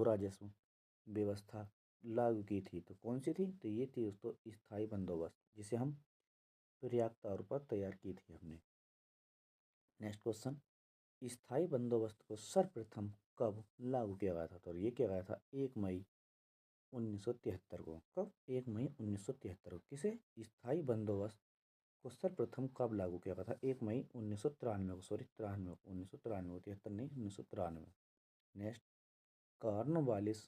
राजस्व व्यवस्था लागू की थी। तो कौन सी थी? तो ये थी दोस्तों स्थायी बंदोबस्त, जिसे हम पर्याप्त तौर पर तैयार की थी हमने। नेक्स्ट क्वेश्चन, स्थायी बंदोबस्त को सर्वप्रथम कब लागू किया गया था? तो ये किया गया था 1 मई 1973 को। कब? 1 मई 1973 को। किसे? स्थायी बंदोबस्त को सर्वप्रथम कब लागू किया गया था? 1 मई 1993 को, सॉरी 93 को, 1993 73 नहीं, 1993। नेक्स्ट, कॉर्नवालिस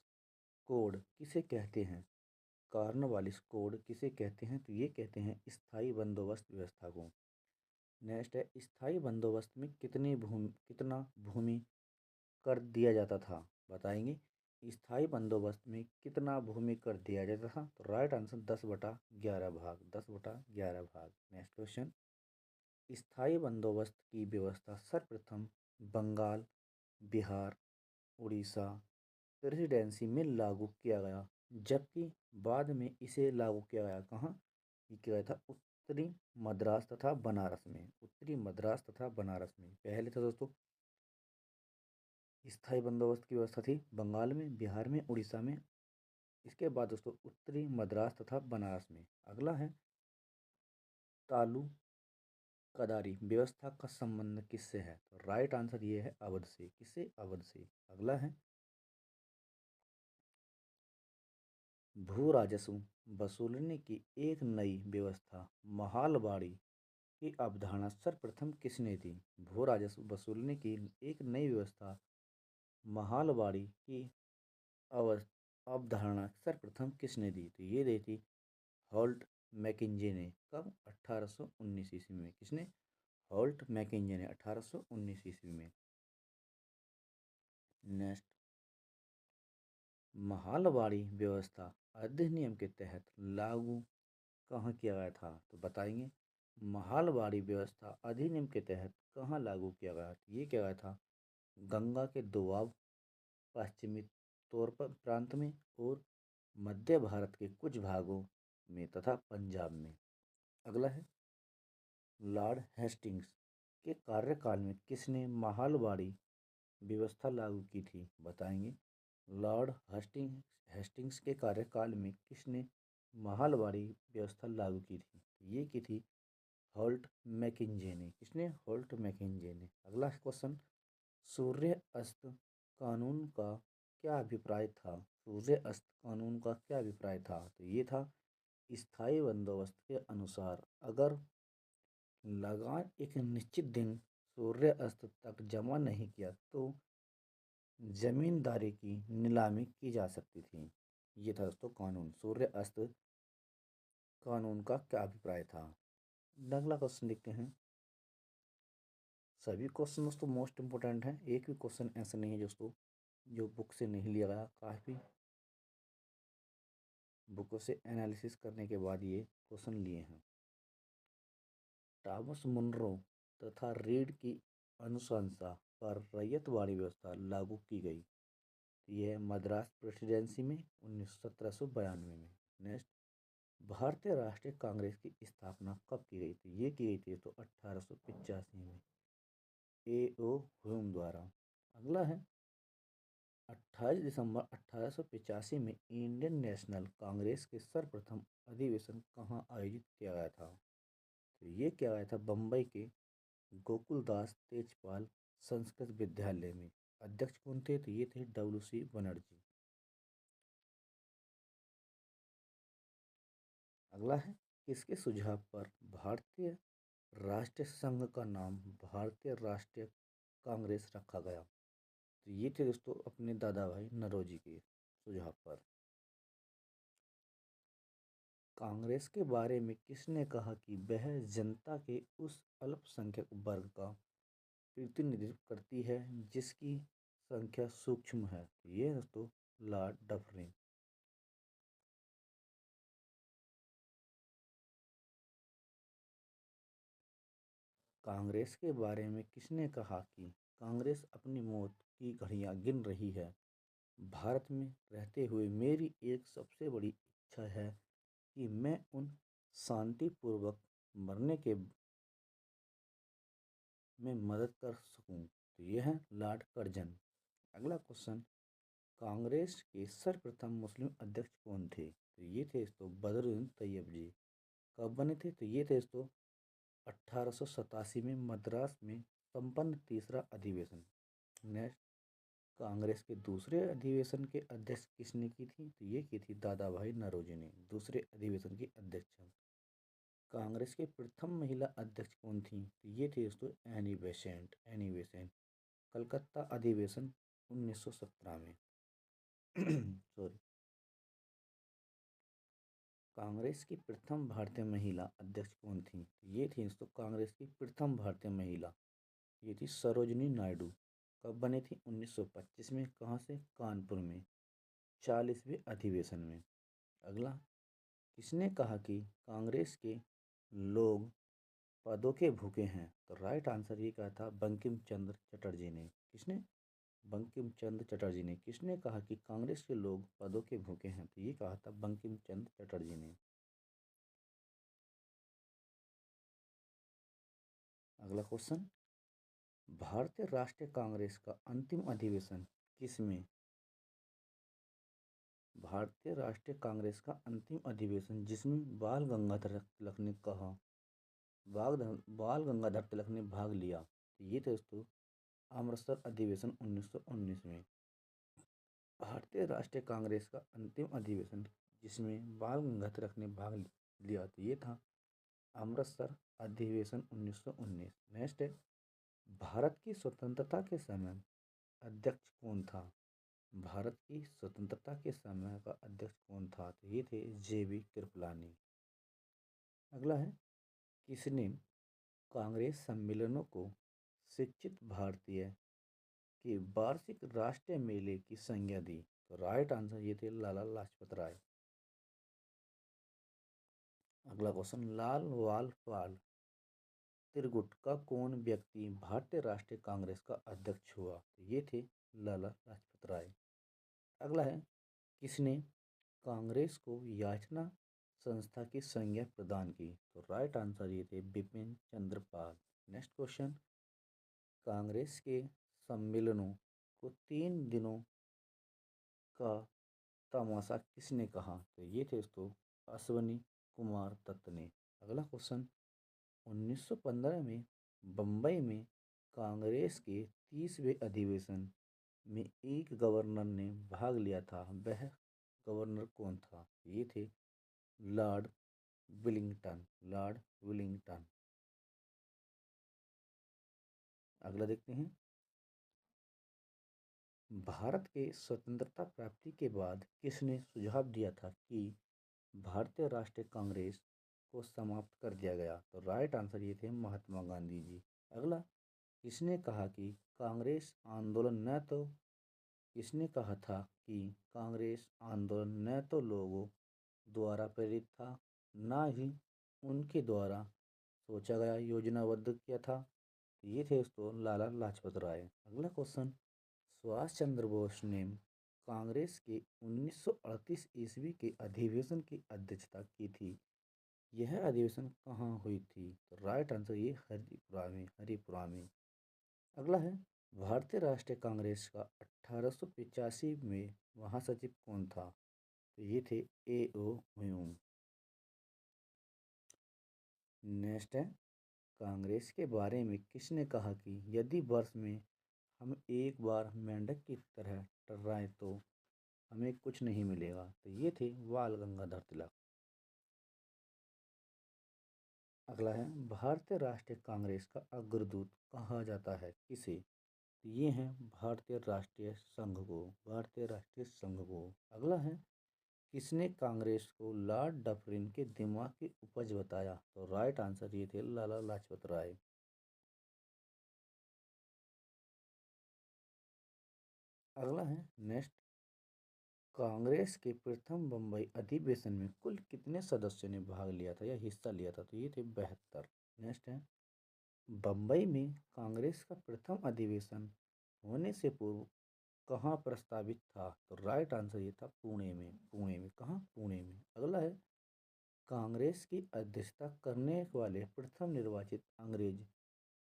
कोड किसे कहते हैं? कॉर्नवालिस कोड किसे कहते हैं? तो ये कहते हैं स्थायी बंदोबस्त व्यवस्था को। नेक्स्ट है, स्थायी बंदोबस्त में कितना भूमि कर दिया जाता था? बताएंगे। स्थायी बंदोबस्त में कितना भूमि कर दिया जाता था? तो राइट आंसर 10/11 भाग, 10/11 भाग। नेक्स्ट क्वेश्चन, स्थायी बंदोबस्त की व्यवस्था सर्वप्रथम बंगाल, बिहार, उड़ीसा प्रेसिडेंसी में लागू किया गया, जबकि बाद में इसे लागू किया गया कहाँ? ये किया गया था उत्तरी मद्रास तथा बनारस में। उत्तरी मद्रास तथा बनारस में। पहले था दोस्तों स्थायी बंदोबस्त की व्यवस्था थी बंगाल में, बिहार में, उड़ीसा में। इसके बाद दोस्तों उत्तरी मद्रास तथा बनारस में। अगला है तालु कदारी व्यवस्था का संबंध किससे है? तो राइट आंसर ये है अवध से। किससे? अवध से। अगला है भू राजस्व वसूलने की एक नई व्यवस्था महालबाड़ी की अवधारणा सर्वप्रथम किसने दी? भू राजस्व वसूलने की एक नई व्यवस्था महालबाड़ी की अवधारणा सर्वप्रथम किसने दी? तो ये दी थी हॉल्ट मैकिंजे ने। कब? 1819 ईस्वी में। किसने? हॉल्ट मैकिंजे ने 1819 ईस्वी में। नेक्स्ट, महालबाड़ी व्यवस्था अधिनियम के तहत लागू कहाँ किया गया था? तो बताएंगे। महालबाड़ी व्यवस्था अधिनियम के तहत कहाँ लागू किया गया? तो ये किया गया था गंगा के दोआब पश्चिमी तौर पर प्रांत में और मध्य भारत के कुछ भागों में तथा पंजाब में। अगला है लॉर्ड हेस्टिंग्स के कार्यकाल में किसने महालबाड़ी व्यवस्था लागू की थी? बताएंगे। लॉर्ड हेस्टिंग्स के कार्यकाल में किसने महालबाड़ी व्यवस्था लागू की थी? ये की थी हॉल्ट मैकिंजे ने। किसने? हॉल्ट मैकिंजे ने। अगला क्वेश्चन, सूर्य अस्त कानून का क्या अभिप्राय था? सूर्य अस्त कानून का क्या अभिप्राय था? तो ये था स्थायी बंदोबस्त के अनुसार अगर लगान एक निश्चित दिन सूर्य अस्त तक जमा नहीं किया तो जमींदारी की नीलामी की जा सकती थी। ये था दोस्तों कानून। सूर्य अस्त कानून का क्या अभिप्राय था? अगला क्वेश्चन देखते हैं। सभी क्वेश्चन दोस्तों मोस्ट इम्पोर्टेंट है। एक भी क्वेश्चन ऐसा नहीं है दोस्तों जो बुक से नहीं लिया गया। काफ़ी बुकों से एनालिसिस करने के बाद ये क्वेश्चन लिए हैं। टॉमस मुनरो तथा रीड की अनुशंसा पर रैयतवाड़ी व्यवस्था लागू की गई। यह मद्रास प्रेसिडेंसी में 1792 में। नेक्स्ट, भारतीय राष्ट्रीय कांग्रेस की स्थापना कब की गई थी? ये की गई थी तो 1885 में A.O. ह्यूम द्वारा। अगला है 28 दिसंबर 1885 में इंडियन नेशनल कांग्रेस के सर्वप्रथम अधिवेशन कहाँ आयोजित किया गया था? तो ये किया गया था बम्बई के गोकुलदास तेजपाल संस्कृत विद्यालय में। अध्यक्ष कौन थे? तो ये थे W.C. बनर्जी। अगला है किसके सुझाव पर भारतीय राष्ट्रीय संघ का नाम भारतीय राष्ट्रीय कांग्रेस रखा गया? तो ये थे दोस्तों अपने दादा भाई नौरोजी के सुझाव पर। कांग्रेस के बारे में किसने कहा कि वह जनता के उस अल्पसंख्यक वर्ग का प्रतिनिधित्व करती है जिसकी संख्या सूक्ष्म है? ये दोस्तों लॉर्ड डफरिन। कांग्रेस के बारे में किसने कहा कि कांग्रेस अपनी मौत की घड़ियां गिन रही है? भारत में रहते हुए मेरी एक सबसे बड़ी इच्छा है कि मैं उन शांतिपूर्वक मरने के में मदद कर सकूं। तो यह है लॉर्ड कर्जन। अगला क्वेश्चन, कांग्रेस के सर्वप्रथम मुस्लिम अध्यक्ष कौन थे? तो ये थे दोस्तों बदरुद्दीन तैयब जी। कब बने थे? तो ये थे दोस्तों 1887 में मद्रास में संपन्न तीसरा अधिवेशन। नेक्स्ट, कांग्रेस के दूसरे अधिवेशन के अध्यक्ष किसने की थी? तो ये की थी दादा भाई नौरोजी ने दूसरे अधिवेशन की अध्यक्ष। कांग्रेस के प्रथम महिला अध्यक्ष कौन थी? तो ये थी दोस्तों एनी बेसेंट। कलकत्ता अधिवेशन 1917 में। सॉरी। कांग्रेस की प्रथम भारतीय महिला अध्यक्ष कौन थी? तो ये थी दोस्तों कांग्रेस की प्रथम भारतीय महिला, ये थी सरोजनी नायडू। कब बनी थी? 1925 में। कहाँ से? कानपुर में 40वें अधिवेशन में। अगला, किसने कहा कि कांग्रेस के लोग पदों के भूखे हैं? तो राइट आंसर ये कहा था बंकिम चंद्र चटर्जी ने। किसने? बंकिम चंद्र चटर्जी ने। किसने कहा कि कांग्रेस के लोग पदों के भूखे हैं? तो ये कहा था बंकिम चंद्र चटर्जी ने। अगला क्वेश्चन, भारतीय राष्ट्रीय कांग्रेस का अंतिम अधिवेशन किसमें? भारतीय राष्ट्रीय कांग्रेस का अंतिम अधिवेशन जिसमें बाल गंगाधर तिलक ने कहा, बाल गंगाधर तिलक ने भाग लिया, ये थे दोस्तों अमृतसर अधिवेशन 1919 में। भारतीय राष्ट्रीय कांग्रेस का अंतिम अधिवेशन जिसमें बाल गंगाधर तिलक ने भाग लिया, तो ये था अमृतसर अधिवेशन 1919। नेक्स्ट है, भारत की स्वतंत्रता के समय अध्यक्ष कौन था? भारत की स्वतंत्रता के समय का अध्यक्ष कौन था? तो ये थे जेबी कृपलानी। अगला है, किसने कांग्रेस सम्मेलनों को शिक्षित भारतीय के वार्षिक राष्ट्रीय मेले की संज्ञा दी? तो राइट आंसर ये थे लाला लाजपत राय। अगला क्वेश्चन, लाल वाल पाल त्रिगुट का कौन व्यक्ति भारतीय राष्ट्रीय कांग्रेस का अध्यक्ष हुआ? तो ये थे लाला लाजपत राय। अगला है, किसने कांग्रेस को याचना संस्था की संज्ञा प्रदान की? तो राइट आंसर ये थे बिपिन चंद्र पाल। नेक्स्ट क्वेश्चन, कांग्रेस के सम्मेलनों को 3 दिनों का तमाशा किसने कहा? तो ये थे दोस्तों अश्वनी कुमार दत्त ने। अगला क्वेश्चन, 1915 में बम्बई में कांग्रेस के 30वें अधिवेशन में एक गवर्नर ने भाग लिया था, वह गवर्नर कौन था? ये थे लॉर्ड विलिंगटन। अगला देखते हैं, भारत के स्वतंत्रता प्राप्ति के बाद किसने सुझाव दिया था कि भारतीय राष्ट्रीय कांग्रेस को समाप्त कर दिया गया? तो राइट आंसर ये थे महात्मा गांधी जी। अगला, किसने कहा कि कांग्रेस आंदोलन न तो किसने कहा था कि कांग्रेस आंदोलन न तो लोगों द्वारा प्रेरित था, ना ही उनके द्वारा सोचा गया योजनाबद्ध किया था? ये थे दोस्तों लाला लाजपत राय। अगला क्वेश्चन, सुभाष चंद्र बोस ने कांग्रेस के 1938 ईस्वी के अधिवेशन की अध्यक्षता की थी, यह अधिवेशन कहाँ हुई थी? तो राइट आंसर ये हरिपुरा में। अगला है, भारतीय राष्ट्रीय कांग्रेस का 1885 में महासचिव कौन था? तो ये थे A.O. ह्यूम। नेक्स्ट है, कांग्रेस के बारे में किसने कहा कि यदि वर्ष में हम एक बार मेंढक की तरह टर्राएं तो हमें कुछ नहीं मिलेगा? तो ये थे बाल गंगाधर तिलक। अगला है, भारतीय राष्ट्रीय कांग्रेस का अग्रदूत कहा जाता है किसे? तो ये हैं भारतीय राष्ट्रीय संघ को। अगला है, किसने कांग्रेस को लॉर्ड डफरिन के दिमाग की उपज बताया? तो राइट आंसर ये थे लाला लाजपत राय। अगला है, नेक्स्ट, कांग्रेस के प्रथम बम्बई अधिवेशन में कुल कितने सदस्यों ने भाग लिया था या हिस्सा लिया था? तो ये थे 72। नेक्स्ट है, बम्बई में कांग्रेस का प्रथम अधिवेशन होने से पूर्व कहाँ प्रस्तावित था? तो राइट आंसर ये था पुणे में। कहाँ? पुणे में। अगला है, कांग्रेस की अध्यक्षता करने वाले प्रथम निर्वाचित अंग्रेज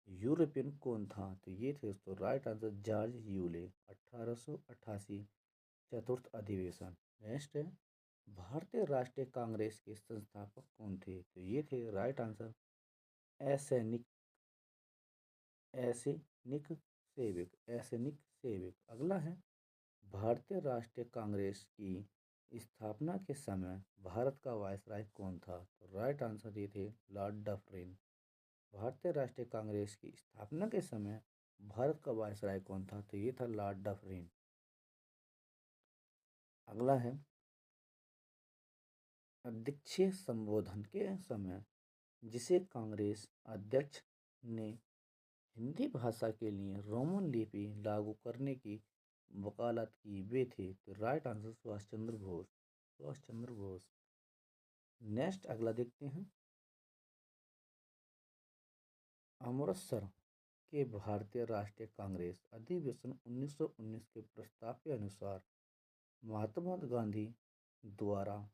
यूरोपियन कौन था? तो ये थे दोस्तों राइट आंसर जॉर्ज यूले। 1888 चतुर्थ अधिवेशन। नेक्स्ट है भारतीय राष्ट्रीय कांग्रेस के संस्थापक कौन थे? तो ये थे राइट आंसर एसेनिक एसेनिक सेविक एसेनिक सेविक। अगला है भारतीय राष्ट्रीय कांग्रेस की स्थापना के समय भारत का वायसराय कौन था? तो राइट आंसर ये थे लॉर्ड डफरिन। भारतीय राष्ट्रीय कांग्रेस की स्थापना के समय भारत का वायसराय कौन था? तो ये था लॉर्ड डफरिन। अगला है अध्यक्षीय संबोधन के समय जिसे कांग्रेस अध्यक्ष ने हिंदी भाषा के लिए रोमन लिपि लागू करने की वकालत की वे थे। तो right answer Subhash Chandra Bose. Subhash Chandra Bose. Next अगला देखते हैं अमृतसर के भारतीय राष्ट्रीय कांग्रेस अधिवेशन 1919 के प्रस्ताव के अनुसार महात्मा गांधी द्वारा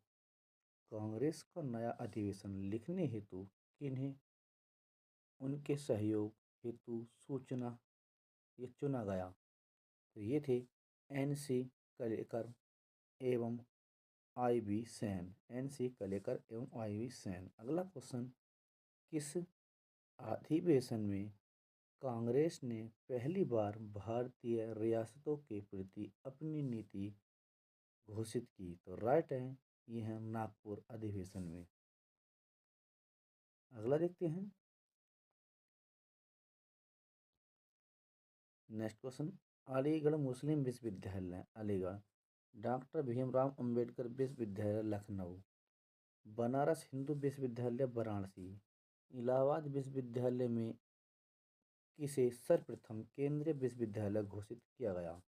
कांग्रेस का नया अधिवेशन लिखने हेतु किन्हें उनके सहयोग हेतु सूचना ये चुना गया? तो ये थे एन.सी. कलेकर एवं आई.वी. सेन। एन.सी. कलेकर एवं आई.वी. सेन। अगला क्वेश्चन किस अधिवेशन में कांग्रेस ने पहली बार भारतीय रियासतों के प्रति अपनी नीति घोषित की? तो राइट है ये है नागपुर अधिवेशन में। अगला देखते हैं नेक्स्ट क्वेश्चन अलीगढ़ मुस्लिम विश्वविद्यालय अलीगढ़, डॉक्टर भीमराव अंबेडकर विश्वविद्यालय लखनऊ, बनारस हिंदू विश्वविद्यालय वाराणसी, इलाहाबाद विश्वविद्यालय में किसे सर्वप्रथम केंद्रीय विश्वविद्यालय घोषित किया गया?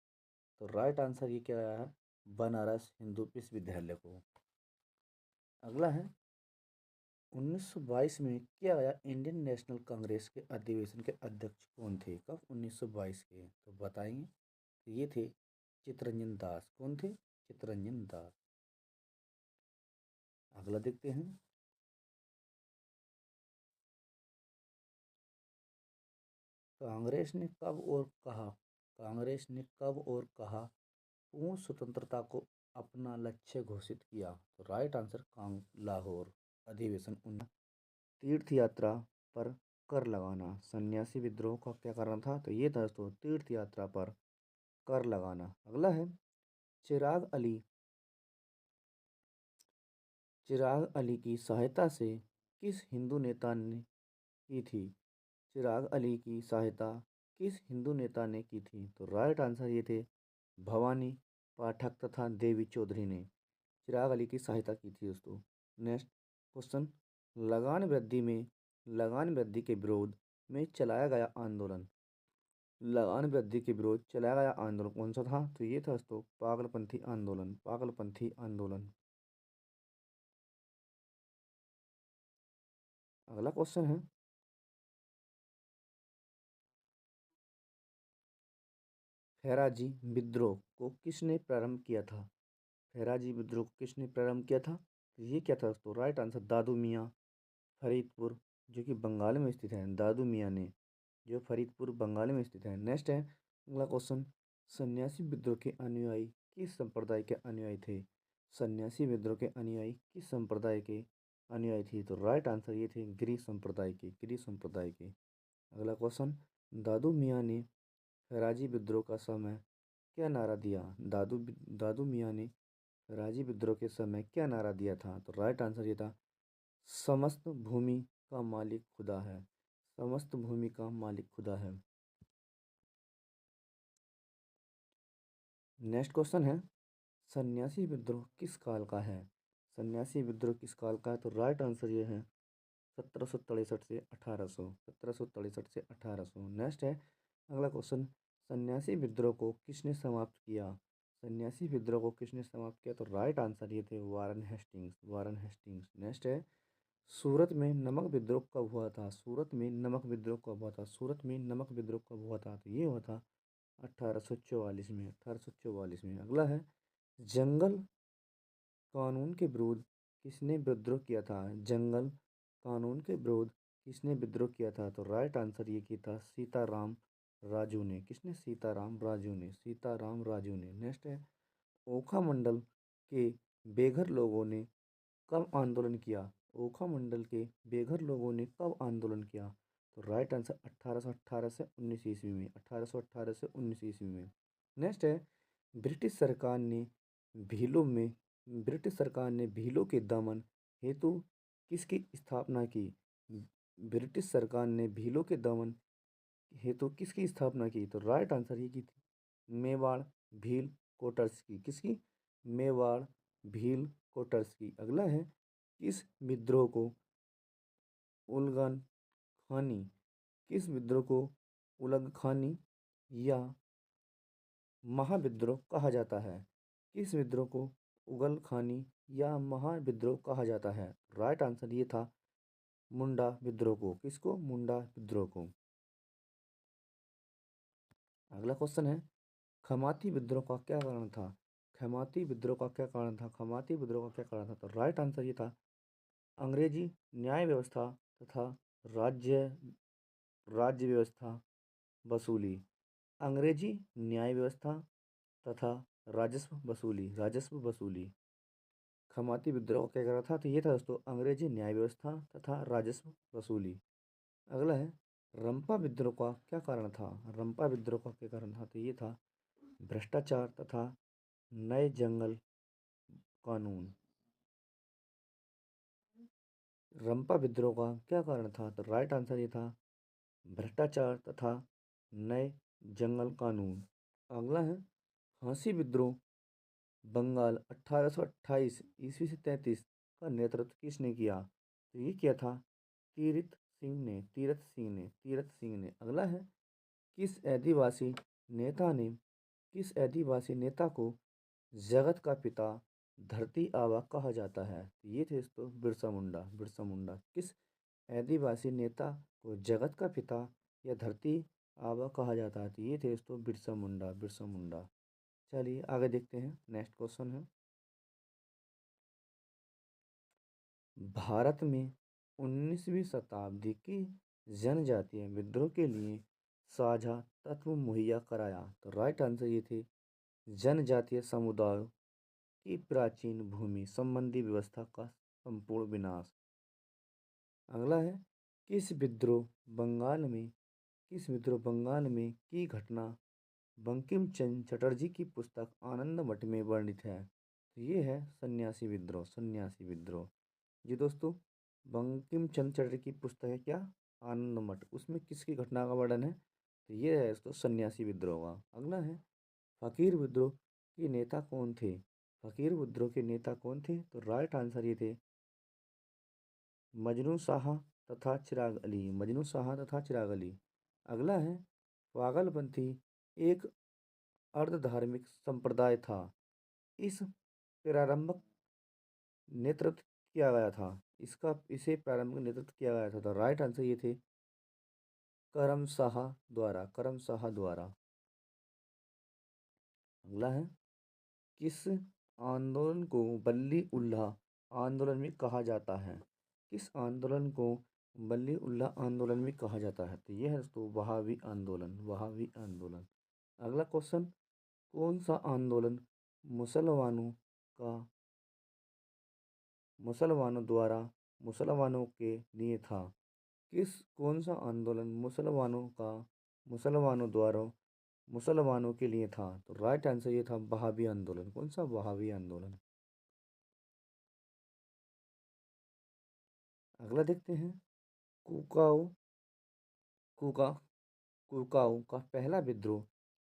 तो राइट आंसर ये क्या गया है बनारस हिंदू विश्वविद्यालय को। अगला है 1922 में किया गया इंडियन नेशनल कांग्रेस के अधिवेशन के अध्यक्ष कौन थे? कब? 1922 के। तो बताएंगे तो ये थे चित्तरंजन दास। कौन थे? चित्तरंजन दास। अगला देखते हैं कांग्रेस ने कब और कहा कांग्रेस ने कब और कहा पूर्ण स्वतंत्रता को अपना लक्ष्य घोषित किया? तो राइट आंसर लाहौर अधिवेशन 19। तीर्थ यात्रा पर कर लगाना सन्यासी विद्रोह का क्या कारण था? तो ये था दोस्तों तीर्थ यात्रा पर कर लगाना। अगला है चिराग अली चिराग अली की सहायता से किस हिंदू नेता ने की थी? चिराग अली की सहायता किस हिंदू नेता ने की थी? तो राइट आंसर ये थे भवानी पाठक तथा देवी चौधरी ने चिराग अली की सहायता की थी दोस्तों। नेक्स्ट क्वेश्चन लगान वृद्धि के विरोध में चलाया गया आंदोलन लगान वृद्धि के विरोध चलाया गया आंदोलन कौन सा था? तो ये था दोस्तों पागलपंथी आंदोलन। अगला क्वेश्चन है फैराजी विद्रोह को किसने प्रारंभ किया था? फैराजी विद्रोह को किसने प्रारंभ किया था? तो ये क्या था दोस्तों राइट आंसर दादू मियाँ फरीदपुर जो कि बंगाल में स्थित है। दादू मियाँ ने जो फरीदपुर बंगाल में स्थित है। नेक्स्ट है अगला क्वेश्चन सन्यासी विद्रोह के अनुयायी किस संप्रदाय के अनुयायी थे? सन्यासी विद्रोह के अनुयायी किस संप्रदाय के अनुयायी थे? तो राइट आंसर ये थे गिरी संप्रदाय के। अगला क्वेश्चन दादू मियाँ ने फैराजी विद्रोह का समय क्या नारा दिया? दादू मियाँ ने फैराजी विद्रोह के समय क्या नारा दिया था? तो राइट आंसर ये था समस्त भूमि का मालिक खुदा है। समस्त भूमि का मालिक खुदा है। नेक्स्ट क्वेश्चन है सन्यासी विद्रोह किस काल का है? सन्यासी विद्रोह किस काल का है? तो राइट आंसर ये है 1763 से 1800। नेक्स्ट है अगला क्वेश्चन सन्यासी विद्रोह को किसने समाप्त किया? सन्यासी विद्रोह को किसने समाप्त किया? तो राइट आंसर ये थे वारन हेस्टिंग्स। नेक्स्ट है सूरत में नमक विद्रोह कब हुआ था? सूरत में नमक विद्रोह कब हुआ था? सूरत में नमक विद्रोह कब हुआ था? तो ये हुआ था 1844 में। अगला है जंगल कानून के विरुद्ध किसने विद्रोह किया था? जंगल कानून के विरुद्ध किसने विद्रोह किया था? तो राइट आंसर ये किया था सीताराम राजू ने। किसने? सीताराम राजू ने। नेक्स्ट है ओखा मंडल के बेघर लोगों ने कब आंदोलन किया? ओखा मंडल के बेघर लोगों ने कब आंदोलन किया? तो राइट आंसर 1818 से 19 ईस्वी में, 1818 से 19 ईस्वी में। नेक्स्ट है, ब्रिटिश सरकार ने भीलों में ब्रिटिश सरकार ने भीलों के दमन हेतु किसकी स्थापना की? ब्रिटिश सरकार ने भीलों के दमन हेतु किसकी स्थापना की? तो राइट आंसर ये की थी मेवाड़ भील कोटर्स की। किसकी? मेवाड़ भील कोटर्स की। अगला है, किस विद्रोह को उलगन खानी किस विद्रोह को उलग खानी या महाविद्रोह कहा जाता है? किस विद्रोह को उगल खानी या महाविद्रोह कहा जाता है? राइट आंसर ये था मुंडा विद्रोह को। किसको? मुंडा विद्रोह को। अगला क्वेश्चन है, खमाती विद्रोह का क्या कारण था? खमाती विद्रोह का क्या कारण था? खमाती विद्रोह का क्या कारण था? तो राइट आंसर ये था अंग्रेजी न्याय व्यवस्था तथा राज्य राज्य व्यवस्था वसूली। अंग्रेजी न्याय व्यवस्था तथा राजस्व वसूली। खमाती विद्रोह क्या करा था? तो ये था दोस्तों अंग्रेजी न्याय व्यवस्था तथा राजस्व वसूली। अगला है, रंपा विद्रोह का क्या कारण था? रंपा विद्रोह का क्या कारण था? तो ये था भ्रष्टाचार तथा नए जंगल कानून। रंपा विद्रोह का क्या कारण था? तो राइट आंसर ये था भ्रष्टाचार तथा नए जंगल कानून। अगला है, खांसी विद्रोह बंगाल 1828 ईस्वी से 33 का नेतृत्व किसने किया? तो ये किया था तीरथ सिंह ने। अगला है, किस आदिवासी किस आदिवासी नेता को जगत का पिता धरती आबा कहा जाता है? तो ये थे दोस्तों बिरसा मुंडा। किस आदिवासी नेता को जगत का पिता या धरती आबा कहा जाता है? तो ये थे दोस्तों बिरसा मुंडा। चलिए आगे देखते हैं। नेक्स्ट क्वेश्चन है, भारत में 19वीं शताब्दी की जनजातीय विद्रोह के लिए साझा तत्व मुहैया कराया? तो राइट आंसर ये थे जनजातीय समुदायों की प्राचीन भूमि संबंधी व्यवस्था का संपूर्ण विनाश। अगला है, किस विद्रोह बंगाल में की घटना बंकिम चंद्र चटर्जी की पुस्तक आनंद मठ में वर्णित है? तो ये है सन्यासी विद्रोह। जी दोस्तों, बंकिम चंद्र चटर्जी की पुस्तक है क्या? आनंद मठ। उसमें किसकी घटना का वर्णन है? तो ये है दोस्तों सन्यासी विद्रोह का। अगला है, फकीर विद्रोह के नेता कौन थे? फकीर विद्रोह के नेता कौन थे? तो राइट आंसर ये थे मजनू शाह तथा चिराग अली। अगला है, पागलपंथी एक अर्ध धार्मिक संप्रदाय था। इस प्रारंभिक नेतृत्व किया गया था इसे प्रारंभिक नेतृत्व किया गया था। तो राइट आंसर ये थे करम शाह द्वारा। अगला है, किस आंदोलन को बल्ली उल्लाह आंदोलन में कहा जाता है? किस आंदोलन को बल्ली उल्लाह आंदोलन में कहा जाता है? तो यह है दोस्तों वहावी आंदोलन। अगला क्वेश्चन, कौन सा आंदोलन मुसलमानों का मुसलमानों द्वारा मुसलमानों के लिए था? कौन सा आंदोलन मुसलमानों द्वारा मुसलमानों के लिए था? तो राइट आंसर ये था वहाबी आंदोलन। कौन सा? वहाबी आंदोलन। अगला देखते हैं, कुकाओ कुका कुकाओ का पहला विद्रोह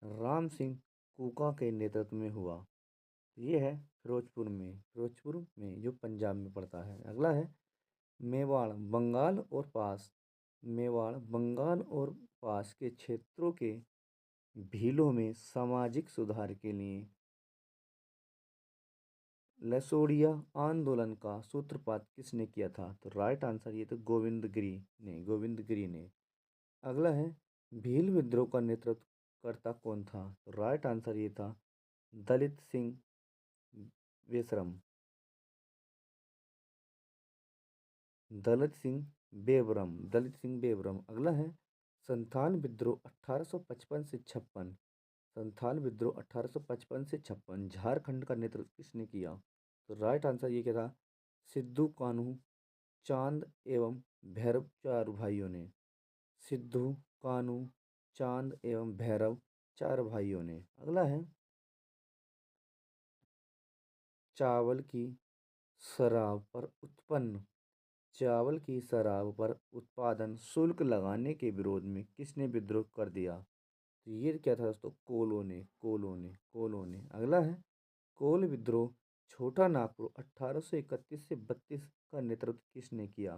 राम सिंह कुका के नेतृत्व में हुआ। ये है फिरोजपुर में जो पंजाब में पड़ता है। अगला है, मेवाड़ बंगाल और पास के क्षेत्रों के भीलों में सामाजिक सुधार के लिए लसोड़िया आंदोलन का सूत्रपात किसने किया था? तो राइट आंसर ये तो गोविंदगिरी ने। अगला है, भील विद्रोह का नेतृत्व करता कौन था? तो राइट आंसर ये था दलित सिंह बेसरम दलित सिंह बेबरम। अगला है, संथाल विद्रोह 1855 से 56 संथाल विद्रोह 1855 से 56, झारखंड का नेतृत्व किसने किया? तो राइट आंसर ये क्या था? सिद्धू कान्हू चांद एवं भैरव चार भाइयों ने। सिद्धू कान्हू चांद एवं भैरव चार भाइयों ने। अगला है, चावल की शराब पर उत्पन्न चावल की शराब पर उत्पादन शुल्क लगाने के विरोध में किसने विद्रोह कर दिया? तो ये क्या था दोस्तों? कोलों ने। अगला है, कोल विद्रोह छोटा नागपुर 1831 से 32 का नेतृत्व किसने किया?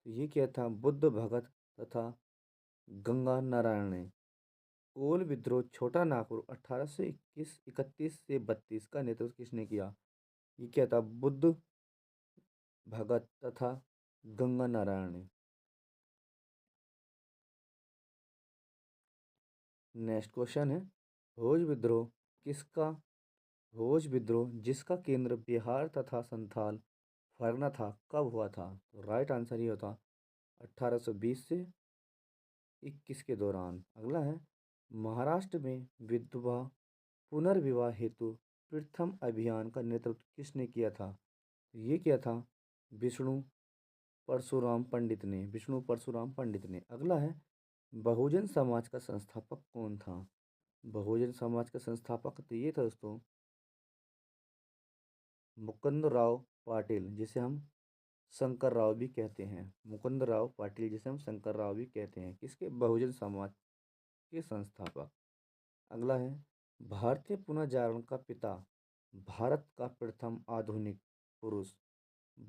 तो ये क्या था? बुद्ध भगत तथा गंगा नारायण ने। कोल विद्रोह छोटा नागपुर 1831 से 32 का नेतृत्व किसने किया? ये क्या था? बुद्ध भगत तथा गंगा नारायण ने। नेक्स्ट क्वेश्चन है, भोज विद्रोह किसका भोज विद्रोह जिसका केंद्र बिहार तथा संथाल फरना था, कब हुआ था? तो राइट आंसर ये होता 1820 से 21 के दौरान। अगला है, महाराष्ट्र में विधवा पुनर्विवाह हेतु प्रथम अभियान का नेतृत्व किसने किया था? ये क्या था? विष्णु विष्णु परशुराम पंडित ने। अगला है, बहुजन समाज का संस्थापक कौन था? बहुजन समाज का संस्थापक तो ये था दोस्तों, मुकुंद राव पाटिल, जिसे हम शंकर राव भी कहते हैं। मुकुंद राव पाटिल, जिसे हम शंकर राव भी कहते हैं, किसके? बहुजन समाज के संस्थापक। अगला है, भारतीय पुनर्जागरण का पिता, भारत का प्रथम आधुनिक पुरुष,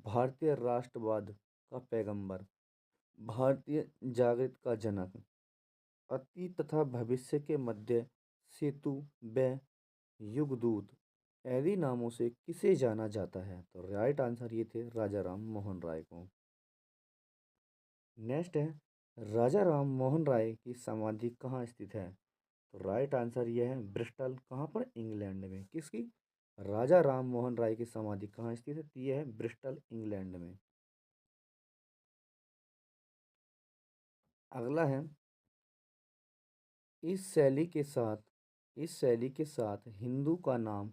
भारतीय राष्ट्रवाद का पैगंबर, भारतीय जागृत का जनक, अतीत तथा भविष्य के मध्य सेतु व युगदूत आदि नामों से किसे जाना जाता है? तो राइट आंसर ये थे राजा राम मोहन राय को। नेक्स्ट है, राजा राम मोहन राय की समाधि कहाँ स्थित है? तो राइट आंसर ये है ब्रिस्टल। कहाँ पर? इंग्लैंड में। किसकी? राजा राम मोहन राय की समाधि कहाँ स्थित है? तो ये है ब्रिस्टल, इंग्लैंड में। अगला है, इस शैली के साथ हिंदू का नाम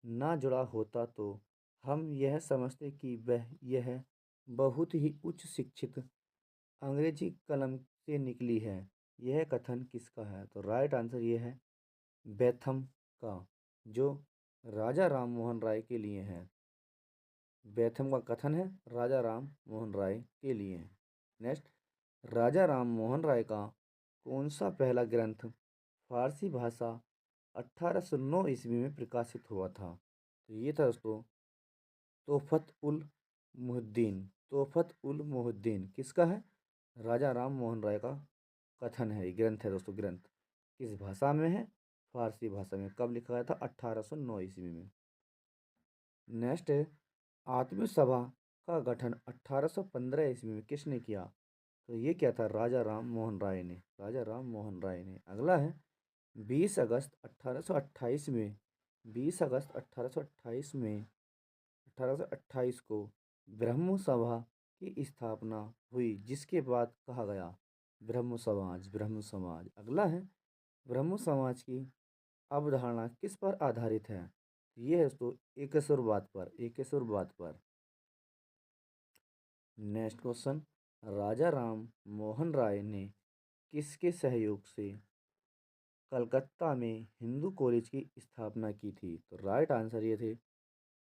ना जुड़ा होता तो हम यह समझते कि वह यह बहुत ही उच्च शिक्षित अंग्रेजी कलम से निकली है। यह कथन किसका है? तो राइट आंसर ये है बेथम का, जो राजा राम मोहन राय के लिए है। बेथम का कथन है राजा राम मोहन राय के लिए। नेक्स्ट, राजा राम मोहन राय का कौन सा पहला ग्रंथ फारसी भाषा 1809 ईस्वी में प्रकाशित हुआ था? तो ये था दोस्तों तोहफत उल मुहिद्दीन। किसका है? राजा राम मोहन राय का कथन है, ग्रंथ है दोस्तों, ग्रंथ। किस भाषा में है? फारसी भाषा में। कब लिखा गया था? 1809 ईस्वी में। नेक्स्ट है, आत्मीय सभा का गठन 1815 ईस्वी में किसने किया? तो ये क्या था? राजा राम मोहन राय ने। अगला है, 20 अगस्त 1828 में 20 अगस्त 1828 में 1828 को ब्रह्म सभा की स्थापना हुई, जिसके बाद कहा गया ब्रह्म समाज। अगला है, ब्रह्म समाज की अवधारणा किस पर आधारित है? ये है दोस्तों एकेश्वरवाद पर। नेक्स्ट क्वेश्चन, राजा राम मोहन राय ने किसके सहयोग से कलकत्ता में हिंदू कॉलेज की स्थापना की थी? तो राइट आंसर ये थे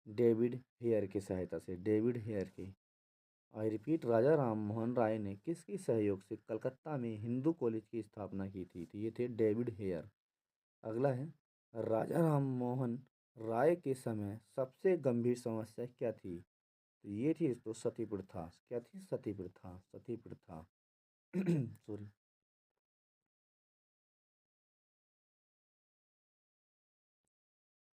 डेविड हेयर की सहायता से। डेविड हेयर की। आई रिपीट, राजा राम मोहन राय ने किसके सहयोग से कलकत्ता में हिंदू कॉलेज की स्थापना की थी? तो ये थे डेविड हेयर। अगला है, राजा राम मोहन राय के समय सबसे गंभीर समस्या क्या थी? तो ये थी तो सती प्रथा। क्या थी? सती प्रथा। सॉरी।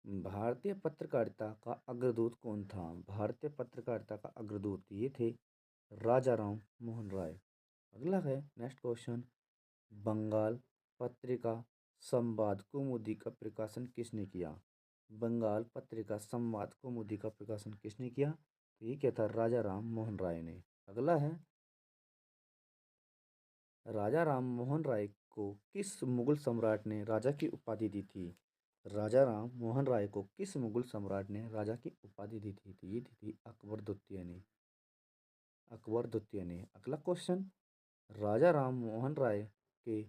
भारतीय पत्रकारिता का अग्रदूत कौन था? भारतीय पत्रकारिता का अग्रदूत ये थे राजा राम मोहन राय। अगला है, नेक्स्ट क्वेश्चन, बंगाल पत्रिका संवाद कौमुदी का प्रकाशन किसने किया? बंगाल पत्रिका संवाद कौमुदी का प्रकाशन किसने किया? तो ये क्या था? राजा राम मोहन राय ने। अगला है, राजा राम मोहन राय को किस मुगल सम्राट ने राजा की उपाधि दी थी? राजा राम मोहन राय को किस मुगल सम्राट ने राजा की उपाधि दी थी? तो ये दी थी अकबर द्वितीय ने। अकबर द्वितीय ने। अगला क्वेश्चन, राजा राम मोहन राय के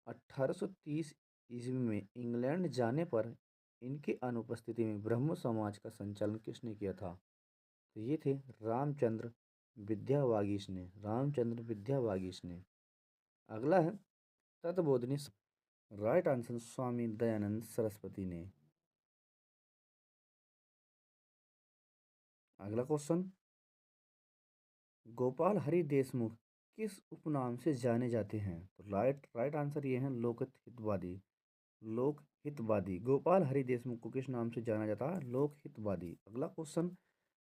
1830 ईस्वी में इंग्लैंड जाने पर इनकी अनुपस्थिति में ब्रह्म समाज का संचालन किसने किया था? तो ये थे रामचंद्र विद्यावागीश ने। रामचंद्र विद्यावागीश ने। अगला है तत्वबोधिनी। राइट आंसर स्वामी दयानंद सरस्वती ने। अगला क्वेश्चन, गोपाल हरि देशमुख किस उपनाम से जाने जाते हैं? तो राइट राइट आंसर ये है लोक हितवादी। लोक हितवादी। गोपाल हरि देशमुख को किस नाम से जाना जाता है? लोक हितवादी। अगला क्वेश्चन,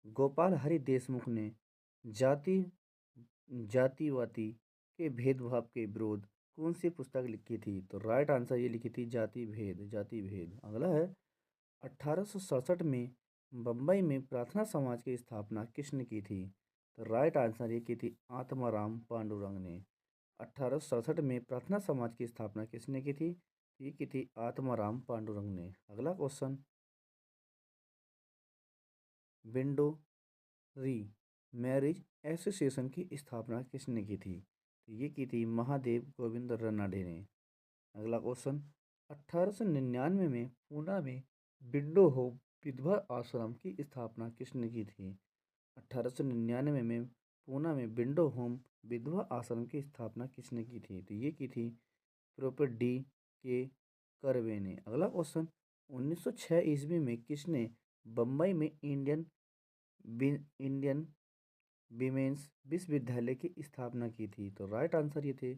गोपाल हरि देशमुख ने जाति जातिवादी के भेदभाव के विरोध कौन सी पुस्तक लिखी थी? तो राइट आंसर ये लिखी थी जाति भेद। जाति भेद। अगला है 1867 में बम्बई में प्रार्थना समाज की स्थापना किसने की थी? तो राइट आंसर ये की थी आत्माराम पांडुरंग ने। 1867 में प्रार्थना समाज की स्थापना किसने की थी? ये की थी आत्माराम पांडुरंग ने। अगला क्वेश्चन, विंडो री मैरिज एसोसिएशन की स्थापना किसने की थी? तो ये की थी महादेव गोविंद रनडे ने। अगला क्वेश्चन, 1899 में पूना में विंडो होम विधवा आश्रम की स्थापना किसने की थी? 1899 में पूना में विंडो होम विधवा आश्रम की स्थापना किसने की थी? तो ये की थी प्रोफेसर डी के कर्वे ने। अगला क्वेश्चन, 1906 ईस्वी में किसने बम्बई में इंडियन विमेंस विश्वविद्यालय की स्थापना की थी? तो राइट आंसर ये थे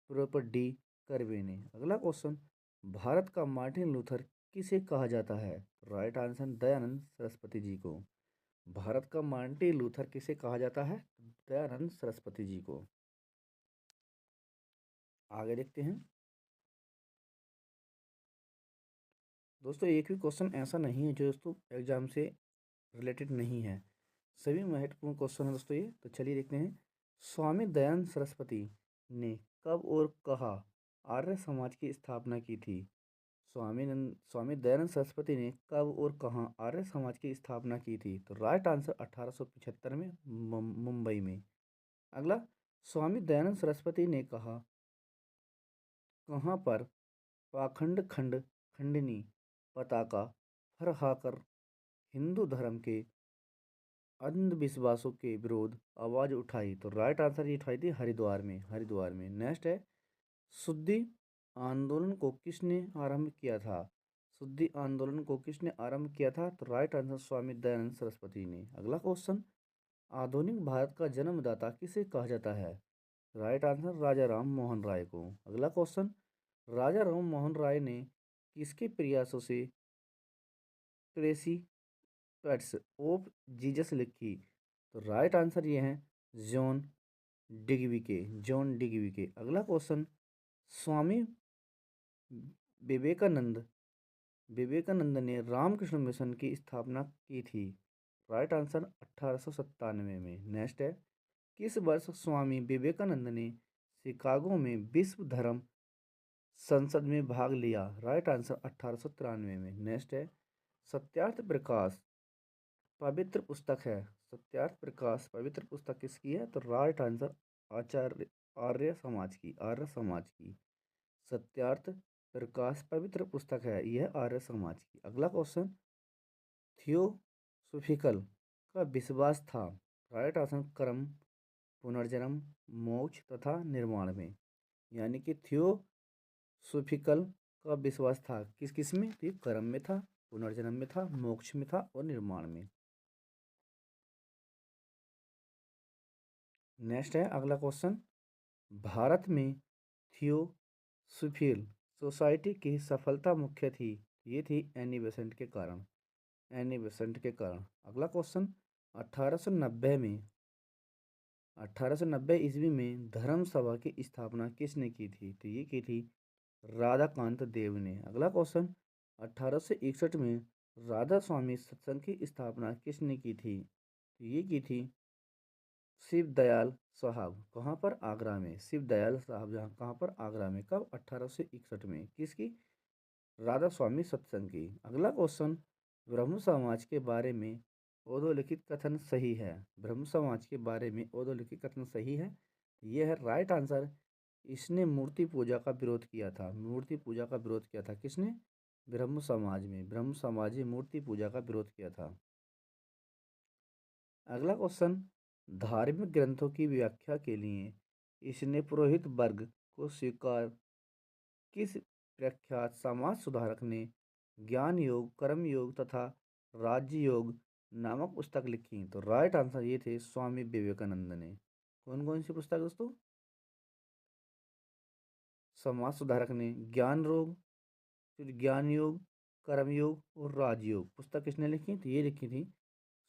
प्रोफेसर डी कर्वे ने। अगला क्वेश्चन, भारत का मार्टिन लूथर किसे कहा जाता है? राइट आंसर दयानंद सरस्वती जी को। भारत का मार्टिन लूथर किसे कहा जाता है? दयानंद सरस्वती जी को। आगे देखते हैं दोस्तों, एक भी क्वेश्चन ऐसा नहीं है जो दोस्तों एग्जाम से रिलेटेड नहीं है, सभी महत्वपूर्ण क्वेश्चन है दोस्तों ये। तो चलिए देखते हैं, स्वामी दयानंद सरस्वती ने कब और कहाँ आर्य समाज की स्थापना की थी? स्वामी दयानंद सरस्वती ने कब और कहाँ आर्य समाज की स्थापना की थी? तो राइट आंसर 1875 में मुंबई में। अगला, स्वामी दयानंद सरस्वती ने कहा कहाँ पर पाखंड खंडनी पताका फहराकर हिंदू धर्म के अंधविश्वासों के विरोध आवाज उठाई? तो राइट आंसर ये उठाई थी हरिद्वार में। हरिद्वार में। नेक्स्ट है, शुद्धि आंदोलन को किसने आरंभ किया था? शुद्धि आंदोलन को किसने आरंभ किया था? तो राइट आंसर स्वामी दयानंद सरस्वती ने। अगला क्वेश्चन, आधुनिक भारत का जन्मदाता किसे कहा जाता है? राइट आंसर राजा राम मोहन राय को। अगला क्वेश्चन, राजा राम मोहन राय ने किसके प्रयासों से ट्रेसी पेट्स ऑफ जीसस लिखी? तो राइट आंसर ये है जॉन डिगवी के। जॉन डिगवी के। अगला क्वेश्चन, स्वामी विवेकानंद विवेकानंद ने रामकृष्ण मिशन की स्थापना की थी? राइट आंसर 1897 में। नेक्स्ट है, किस वर्ष स्वामी विवेकानंद ने शिकागो में विश्व धर्म संसद में भाग लिया? राइट आंसर 1893 में। नेक्स्ट है, सत्यार्थ प्रकाश पवित्र पुस्तक है। सत्यार्थ प्रकाश पवित्र पुस्तक किसकी है? तो राइट आंसर आर्य समाज की। आर्य समाज की सत्यार्थ प्रकाश पवित्र पुस्तक है, यह आर्य समाज की। अगला क्वेश्चन, थियोसोफिकल का विश्वास था? राइट आंसर कर्म, पुनर्जन्म, मोक्ष तथा निर्माण में। यानी कि थियोसोफिकल का विश्वास था किस किस में? तो कर्म में था, पुनर्जन्म में था, मोक्ष में था और निर्माण में। नेक्स्ट है अगला क्वेश्चन, भारत में थियोसोफिकल सोसाइटी की सफलता मुख्य थी? ये थी एनी बेसेंट के कारण। एनी बेसेंट के कारण। अगला क्वेश्चन, 1890 में 1890 ईस्वी में धर्म सभा की स्थापना किसने की थी? तो ये की थी राधाकांत देव ने। अगला क्वेश्चन, 1861 में राधा स्वामी सत्संग की स्थापना किसने की थी? तो ये की थी शिव दयाल साहब कहाँ पर? आगरा में। शिव दयाल साहब जहाँ कहाँ पर? आगरा में। कब? 1861 में। किसकी? राधा स्वामी सत्संग की। अगला क्वेश्चन, ब्रह्म समाज के बारे में अधोलिखित कथन सही है? ब्रह्म समाज के बारे में अधोलिखित कथन सही है? यह है राइट आंसर। इसने मूर्ति पूजा का विरोध किया था। मूर्ति पूजा का विरोध किया था किसने? ब्रह्म समाज में। ब्रह्म समाज ने मूर्ति पूजा का विरोध किया था। अगला क्वेश्चन, धार्मिक ग्रंथों की व्याख्या के लिए इसने पुरोहित वर्ग को स्वीकार किस प्रख्यात समाज सुधारक ने ज्ञान योग, कर्म योग तथा राज्य योग नामक पुस्तक लिखी? तो राइट आंसर ये थे स्वामी विवेकानंद ने। कौन कौन सी पुस्तक दोस्तों? समाज सुधारक ने ज्ञान योग, फिर ज्ञान योग, कर्म योग और राजयोग पुस्तक किसने लिखी? तो ये लिखी थी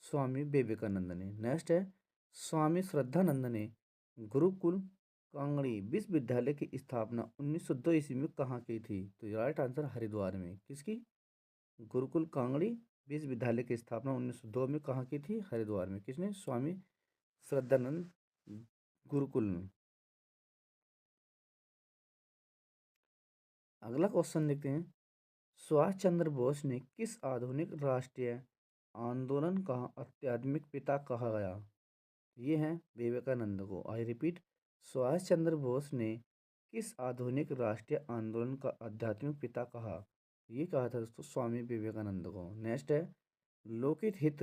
स्वामी विवेकानंद ने। नेक्स्ट है, स्वामी श्रद्धानंद ने गुरुकुल कांगड़ी विश्वविद्यालय की स्थापना 1902 ईस्वी में कहाँ की थी? तो राइट आंसर हरिद्वार में। किसकी? गुरुकुल कांगड़ी विश्वविद्यालय की स्थापना 1902 में कहाँ की थी? हरिद्वार में। किसने? स्वामी श्रद्धानंद गुरुकुल ने। अगला क्वेश्चन देखते हैं, सुभाष चंद्र बोस ने किस आधुनिक राष्ट्रीय आंदोलन का आध्यात्मिक पिता कहा गया? ये है विवेकानंद को। आई रिपीट, सुभाष चंद्र बोस ने किस आधुनिक राष्ट्रीय आंदोलन का आध्यात्मिक पिता कहा? ये कहा था दोस्तों स्वामी विवेकानंद को। नेक्स्ट है, लोकहित हित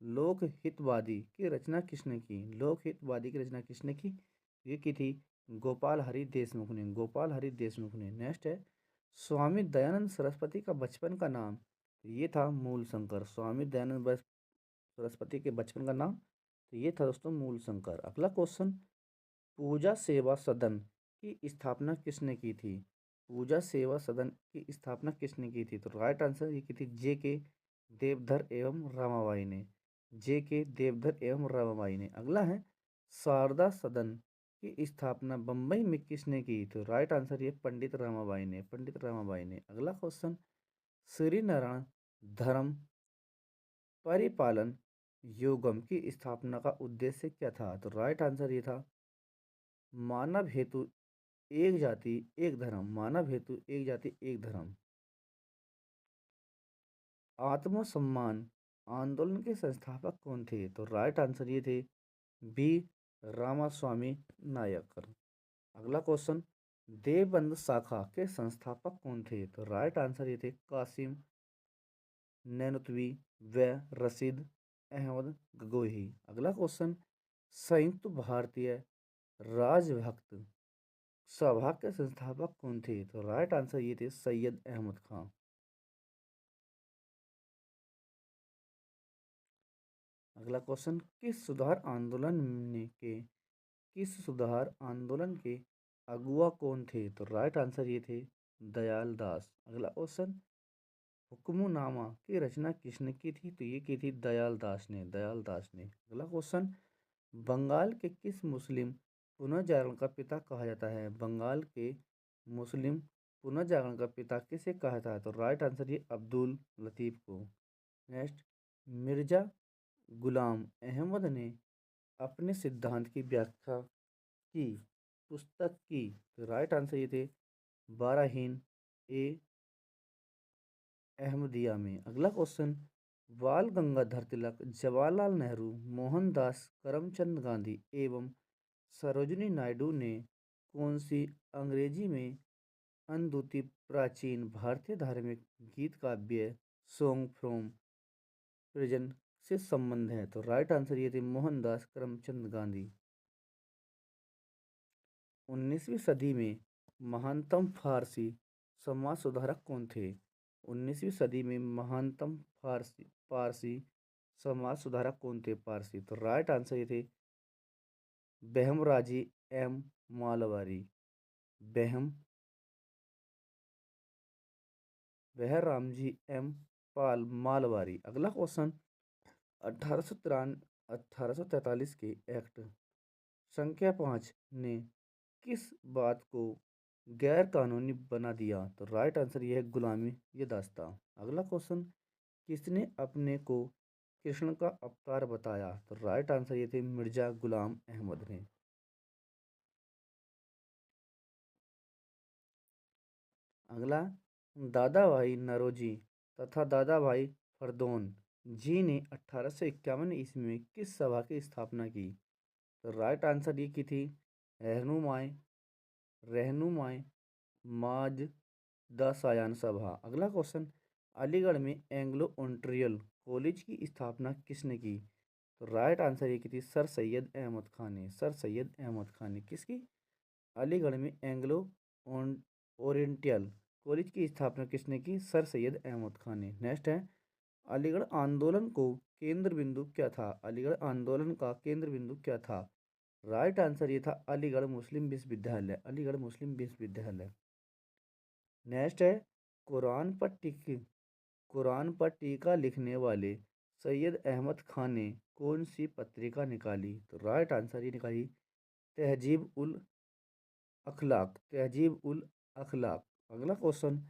लोकहितवादी की रचना किसने की? लोकहितवादी की रचना किसने की? ये की थी गोपाल हरि देशमुख ने। गोपाल हरि देशमुख ने। नेक्स्ट है, स्वामी दयानंद सरस्वती का बचपन का नाम? ये था मूल शंकर। स्वामी दयानंद सरस्वती के बचपन का नाम? तो ये था दोस्तों मूल शंकर। अगला क्वेश्चन, पूजा सेवा सदन की स्थापना किसने की थी? पूजा सेवा सदन की स्थापना किसने की थी? तो राइट आंसर ये की थी जे के देवधर एवं रमाबाई ने। जे के देवधर एवं रमाबाई ने। अगला है, शारदा सदन की स्थापना बम्बई में किसने की? तो राइट आंसर ये पंडित रमाबाई ने। पंडित रमाबाई ने। अगला क्वेश्चन, श्री नारायण धर्म परिपालन योगम की स्थापना का उद्देश्य क्या था? तो राइट आंसर ये था मानव हेतु एक जाति एक धर्म। मानव हेतु एक जाति एक धर्म। आत्मसम्मान आंदोलन के संस्थापक कौन थे? तो राइट आंसर ये थे बी रामास्वामी नायकर। अगला क्वेश्चन, देवबंद शाखा के संस्थापक कौन थे? तो राइट आंसर ये थे कासिम नैनतवी व रशीद अहमद गगोही। अगला क्वेश्चन, संयुक्त भारतीय राजभक्त सभा के संस्थापक कौन थे? तो राइट आंसर ये थे सैयद अहमद खां। अगला क्वेश्चन, किस सुधार आंदोलन के अगुआ कौन थे? तो राइट आंसर ये थे दयाल दास। अगला क्वेश्चन, हुक्मनामा की रचना किसने की थी? तो ये की थी दयाल दास ने। दयाल दास ने। अगला क्वेश्चन, बंगाल के किस मुस्लिम पुनर्जागरण का पिता कहा जाता है? बंगाल के मुस्लिम पुनर्जागरण का पिता किसे कहा जाता है? तो राइट आंसर ये अब्दुल लतीफ को। नेक्स्ट, मिर्जा गुलाम अहमद ने अपने सिद्धांत की व्याख्या की पुस्तक की? तो राइट आंसर ये थे बाराहीन ए अहमदिया में। अगला क्वेश्चन, बाल गंगाधर तिलक, जवाहरलाल नेहरू, मोहनदास करमचंद गांधी एवं सरोजिनी नायडू ने कौन सी अंग्रेजी में अद्वितीय प्राचीन भारतीय धार्मिक गीत काव्य सॉन्ग फ्रॉम प्रिजन से संबंध है? तो राइट आंसर ये थे मोहनदास करमचंद गांधी। 19वीं सदी में महानतम फारसी समाज सुधारक कौन थे? 19वीं सदी में महानतम पारसी समाज सुधारक कौन थे? पारसी। तो राइट आंसर ये थे बेहमराजी एम मालवारी। बेहम बहरामजी एम पाल मालवारी। अगला क्वेश्चन, 1843 के एक्ट संख्या 5 ने किस बात को गैर कानूनी बना दिया? तो राइट आंसर ये है गुलामी ये दास्ता। अगला क्वेश्चन, किसने अपने को कृष्ण का अवतार बताया? तो राइट आंसर ये थे मिर्जा गुलाम अहमद ने। अगला, दादा भाई नौरोजी तथा दादा भाई फरदौन जी ने 1851 ईस्वी में किस सभा की स्थापना की? तो राइट आंसर ये की थी रहनुमाए रहनुमाए माज द सायान सभा। अगला क्वेश्चन, अलीगढ़ में एंग्लो ओंट्रियल कॉलेज की स्थापना किसने की? तो राइट आंसर ये की थी सर सैयद अहमद खान ने। सर सैयद अहमद खान ने किसकी? अलीगढ़ में एंग्लो ओरिएंटल कॉलेज की स्थापना किसने की? सर सैयद अहमद खान ने। नेक्स्ट है, अलीगढ़ आंदोलन को केंद्र बिंदु क्या था? अलीगढ़ आंदोलन का केंद्र बिंदु क्या था? राइट आंसर ये था अलीगढ़ मुस्लिम विश्वविद्यालय। अलीगढ़ मुस्लिम विश्वविद्यालय। नेक्स्ट है, कुरान पर टिक कुरान पर टीका लिखने वाले सैयद अहमद खान ने कौन सी पत्रिका निकाली? तो राइट आंसर ये निकाली तहजीब उल अखलाक। तहजीब उल अखलाक। अगला क्वेश्चन,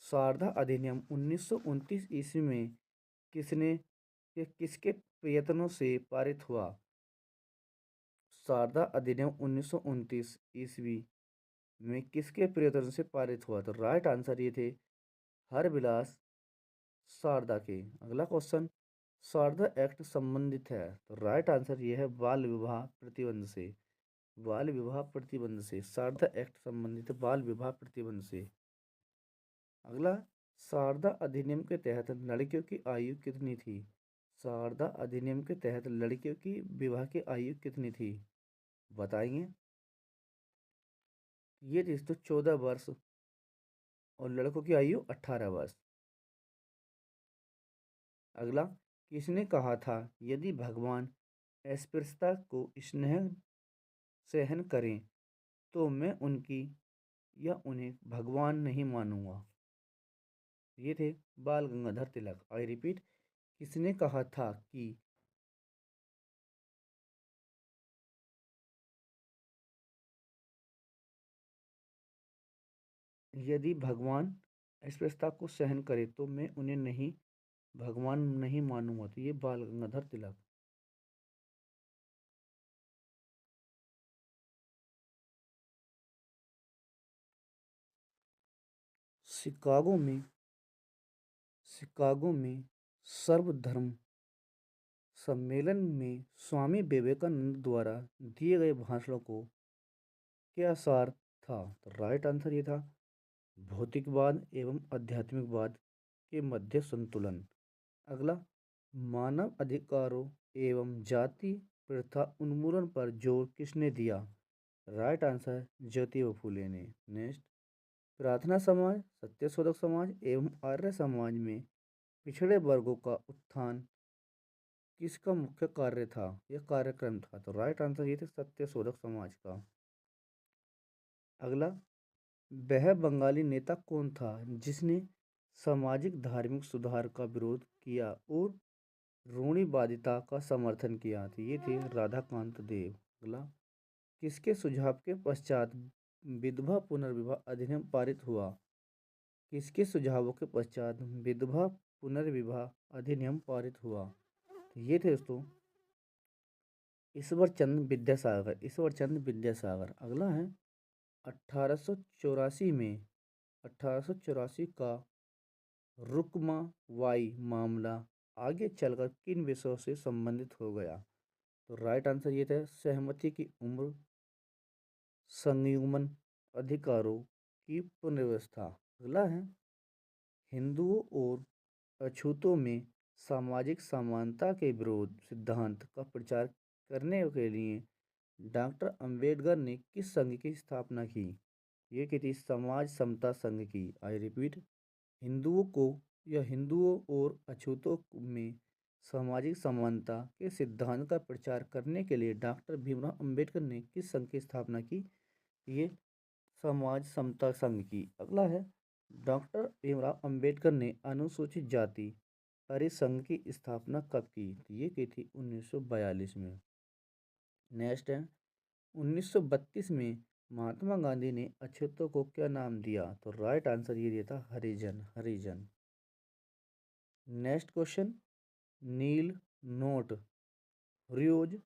शारदा अधिनियम 1929 ईस्वी में किसके प्रयत्नों से पारित हुआ? शारदा अधिनियम 1929 ईस्वी में किसके प्रयत्न से पारित हुआ? तो राइट आंसर ये थे हरविलास शारदा के। अगला क्वेश्चन, शारदा एक्ट संबंधित है? तो राइट आंसर ये है बाल विवाह प्रतिबंध से। बाल विवाह प्रतिबंध से शारदा एक्ट संबंधित है, बाल विवाह प्रतिबंध से। अगला, शारदा अधिनियम के तहत लड़कियों की आयु कितनी थी? शारदा अधिनियम के तहत लड़कियों की विवाह की आयु कितनी थी? बताइए। ये थी तो 14 वर्ष और लड़कों की आयु 18 वर्ष। अगला, किसने कहा था यदि भगवान अस्पृश्यता को स्नेह सहन करें तो मैं उनकी या उन्हें भगवान नहीं मानूंगा? ये थे बाल गंगाधर तिलक। आई रिपीट, किसने कहा था कि यदि भगवान अस्पृश्यता को सहन करे तो मैं उन्हें नहीं भगवान नहीं मानूंगा? तो ये बाल गंगाधर तिलक। शिकागो में शिकागो में सर्वधर्म सम्मेलन में स्वामी विवेकानंद द्वारा दिए गए भाषणों को क्या सार था? तो राइट आंसर ये था भौतिकवाद एवं आध्यात्मिकवाद के मध्य संतुलन। अगला, मानव अधिकारों एवं जाति प्रथा उन्मूलन पर जोर किसने दिया? राइट आंसर ज्योतिबा फूले ने। नेक्स्ट, प्रार्थना समाज, सत्यशोधक समाज एवं आर्य समाज में पिछड़े वर्गों का उत्थान किसका मुख्य कार्य था? यह कार्यक्रम था? तो राइट आंसर ये थे सत्यशोधक समाज का। अगला, वह बंगाली नेता कौन था जिसने सामाजिक धार्मिक सुधार का विरोध किया और रूढ़िवादिता का समर्थन किया? तो ये थे राधाकांत देव। अगला, किसके सुझाव के पश्चात विधवा पुनर्विवाह अधिनियम पारित हुआ? किसके सुझावों के पश्चात विधवा पुनर्विवाह अधिनियम पारित हुआ? तो ये थे दोस्तों ईश्वर चंद्र विद्यासागर। ईश्वर चंद्र विद्यासागर। अगला है, 1884 में 1884 का रुक्माबाई मामला आगे चलकर किन विषयों से संबंधित हो गया? तो राइट आंसर ये था सहमति की उम्र, संयुग्मन अधिकारों की पुनर्व्यवस्था। अगला है, हिंदुओं और अछूतों में सामाजिक समानता के विरोध सिद्धांत का प्रचार करने के लिए डॉक्टर अंबेडकर ने किस संघ की स्थापना की? ये की थी समाज समता संघ की। आई रिपीट, हिंदुओं को या हिंदुओं और अछूतों में सामाजिक समानता के सिद्धांत का प्रचार करने के लिए डॉक्टर भीमराव अंबेडकर ने किस संघ की स्थापना की? ये समाज समता संघ की। अगला है, डॉक्टर भीमराव अंबेडकर ने अनुसूचित जाति परिसंघ की स्थापना कब की? तो ये की थी 1942 में। नेक्स्ट है, 1932 में महात्मा गांधी ने अछूतों को क्या नाम दिया? तो राइट आंसर ये दिया था हरिजन। हरिजन। नेक्स्ट क्वेश्चन, नील नोट, रियोज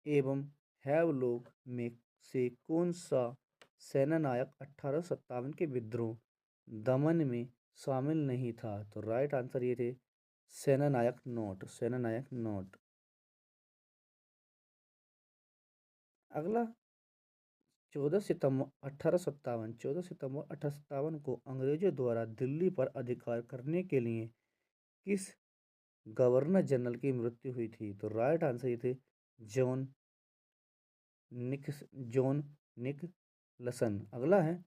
एवं हैवलॉक में से कौन सा सेनानायक 1857 के विद्रोह दमन में शामिल नहीं था? तो राइट आंसर ये थे सेनानायक नोट, सेनानायक नोट। अगला 14 सितंबर 1857 को अंग्रेजों द्वारा दिल्ली पर अधिकार करने के लिए किस गवर्नर जनरल की मृत्यु हुई थी? तो राइट आंसर ये थे जॉन निक्स जॉन निकलसन। अगला है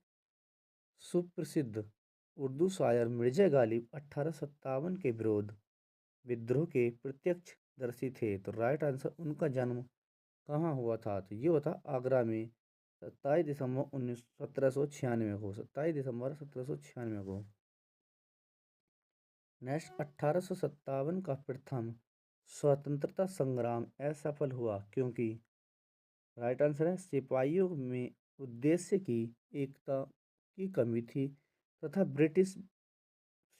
सुप्रसिद्ध उर्दू शायर मिर्जा गालिब 1857 के विरोध विद्रोह के प्रत्यक्षदर्शी थे। तो राइट आंसर उनका जन्म कहाँ हुआ था? तो ये हुआ था आगरा में 27 दिसंबर 1796 को, 27 दिसंबर 1796 को। नेक्स्ट 1857 का प्रथम स्वतंत्रता संग्राम असफल हुआ क्योंकि राइट आंसर है सिपाहियों में उद्देश्य की एकता की कमी थी तथा ब्रिटिश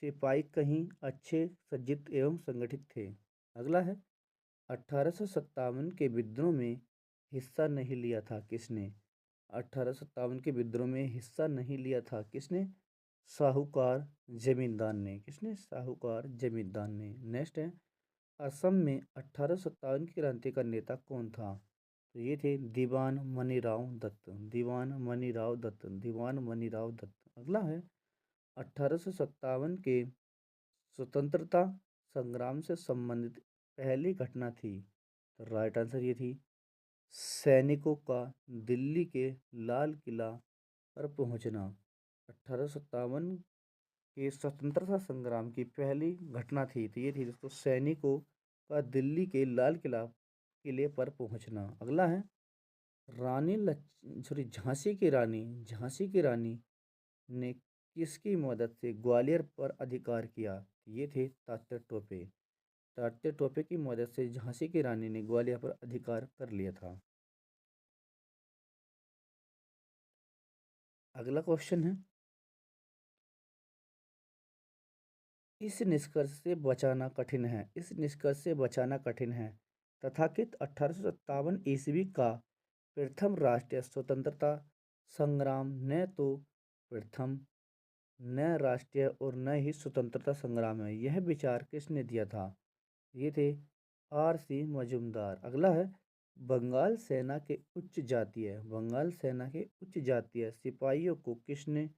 सिपाही कहीं अच्छे सज्जित एवं संगठित थे। अगला है 1857 के विद्रोह में हिस्सा नहीं लिया था किसने? 1857 के विद्रोह में हिस्सा नहीं लिया था किसने? साहूकार जमींदार ने। किसने? साहूकार जमींदार ने। नेक्स्ट है असम में 1857 की क्रांति का नेता कौन था? तो ये थे दीवान मनीराव दत्त, दीवान मनीराव दत्त, दीवान मनीराव दत्त। अगला है 1857 के स्वतंत्रता संग्राम से संबंधित पहली घटना थी। तो राइट आंसर ये थी सैनिकों का दिल्ली के लाल किला पर पहुंचना। 1857 के स्वतंत्रता संग्राम की पहली घटना थी। तो ये थी दोस्तों सैनिकों का दिल्ली के लाल किले पर पहुंचना। अगला है झांसी की रानी ने किसकी मदद से ग्वालियर पर अधिकार किया? ये थे तात्या टोपे। तात्या टोपे की मदद से झांसी की रानी ने ग्वालियर पर अधिकार कर लिया था। अगला क्वेश्चन है इस निष्कर्ष से बचाना कठिन है, इस निष्कर्ष से बचाना कठिन है तथाकथित 1857 ईस्वी का प्रथम राष्ट्रीय स्वतंत्रता संग्राम न तो प्रथम न राष्ट्रीय और न ही स्वतंत्रता संग्राम है, यह विचार किसने दिया था? ये थे R.C. मजूमदार। अगला है बंगाल सेना के उच्च जातीय सिपाहियों को किसने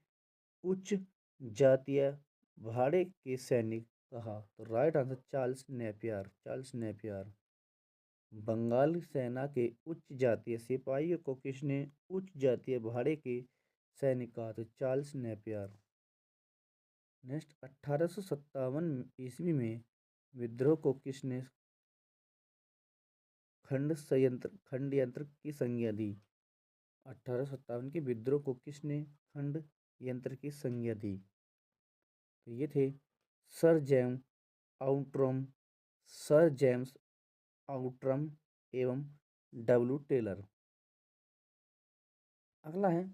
उच्च जातीय भाड़े के सैनिक कहा? तो right answer Charles Napier, Charles Napier. Bengal सेना के उच्च जातीय सिपाहियों को किसने उच्च जातीय भाड़े के सैनिक कहा? तो चार्ल्स नेपियर। नेक्स्ट 1857 ईस्वी में विद्रोह को किसने खंड यंत्र की संज्ञा दी? 1857 के विद्रोह को किसने खंड यंत्र की संज्ञा दी? तो ये थे sir James Outram, sir James Outram एवं डब्ल्यू टेलर। अगला है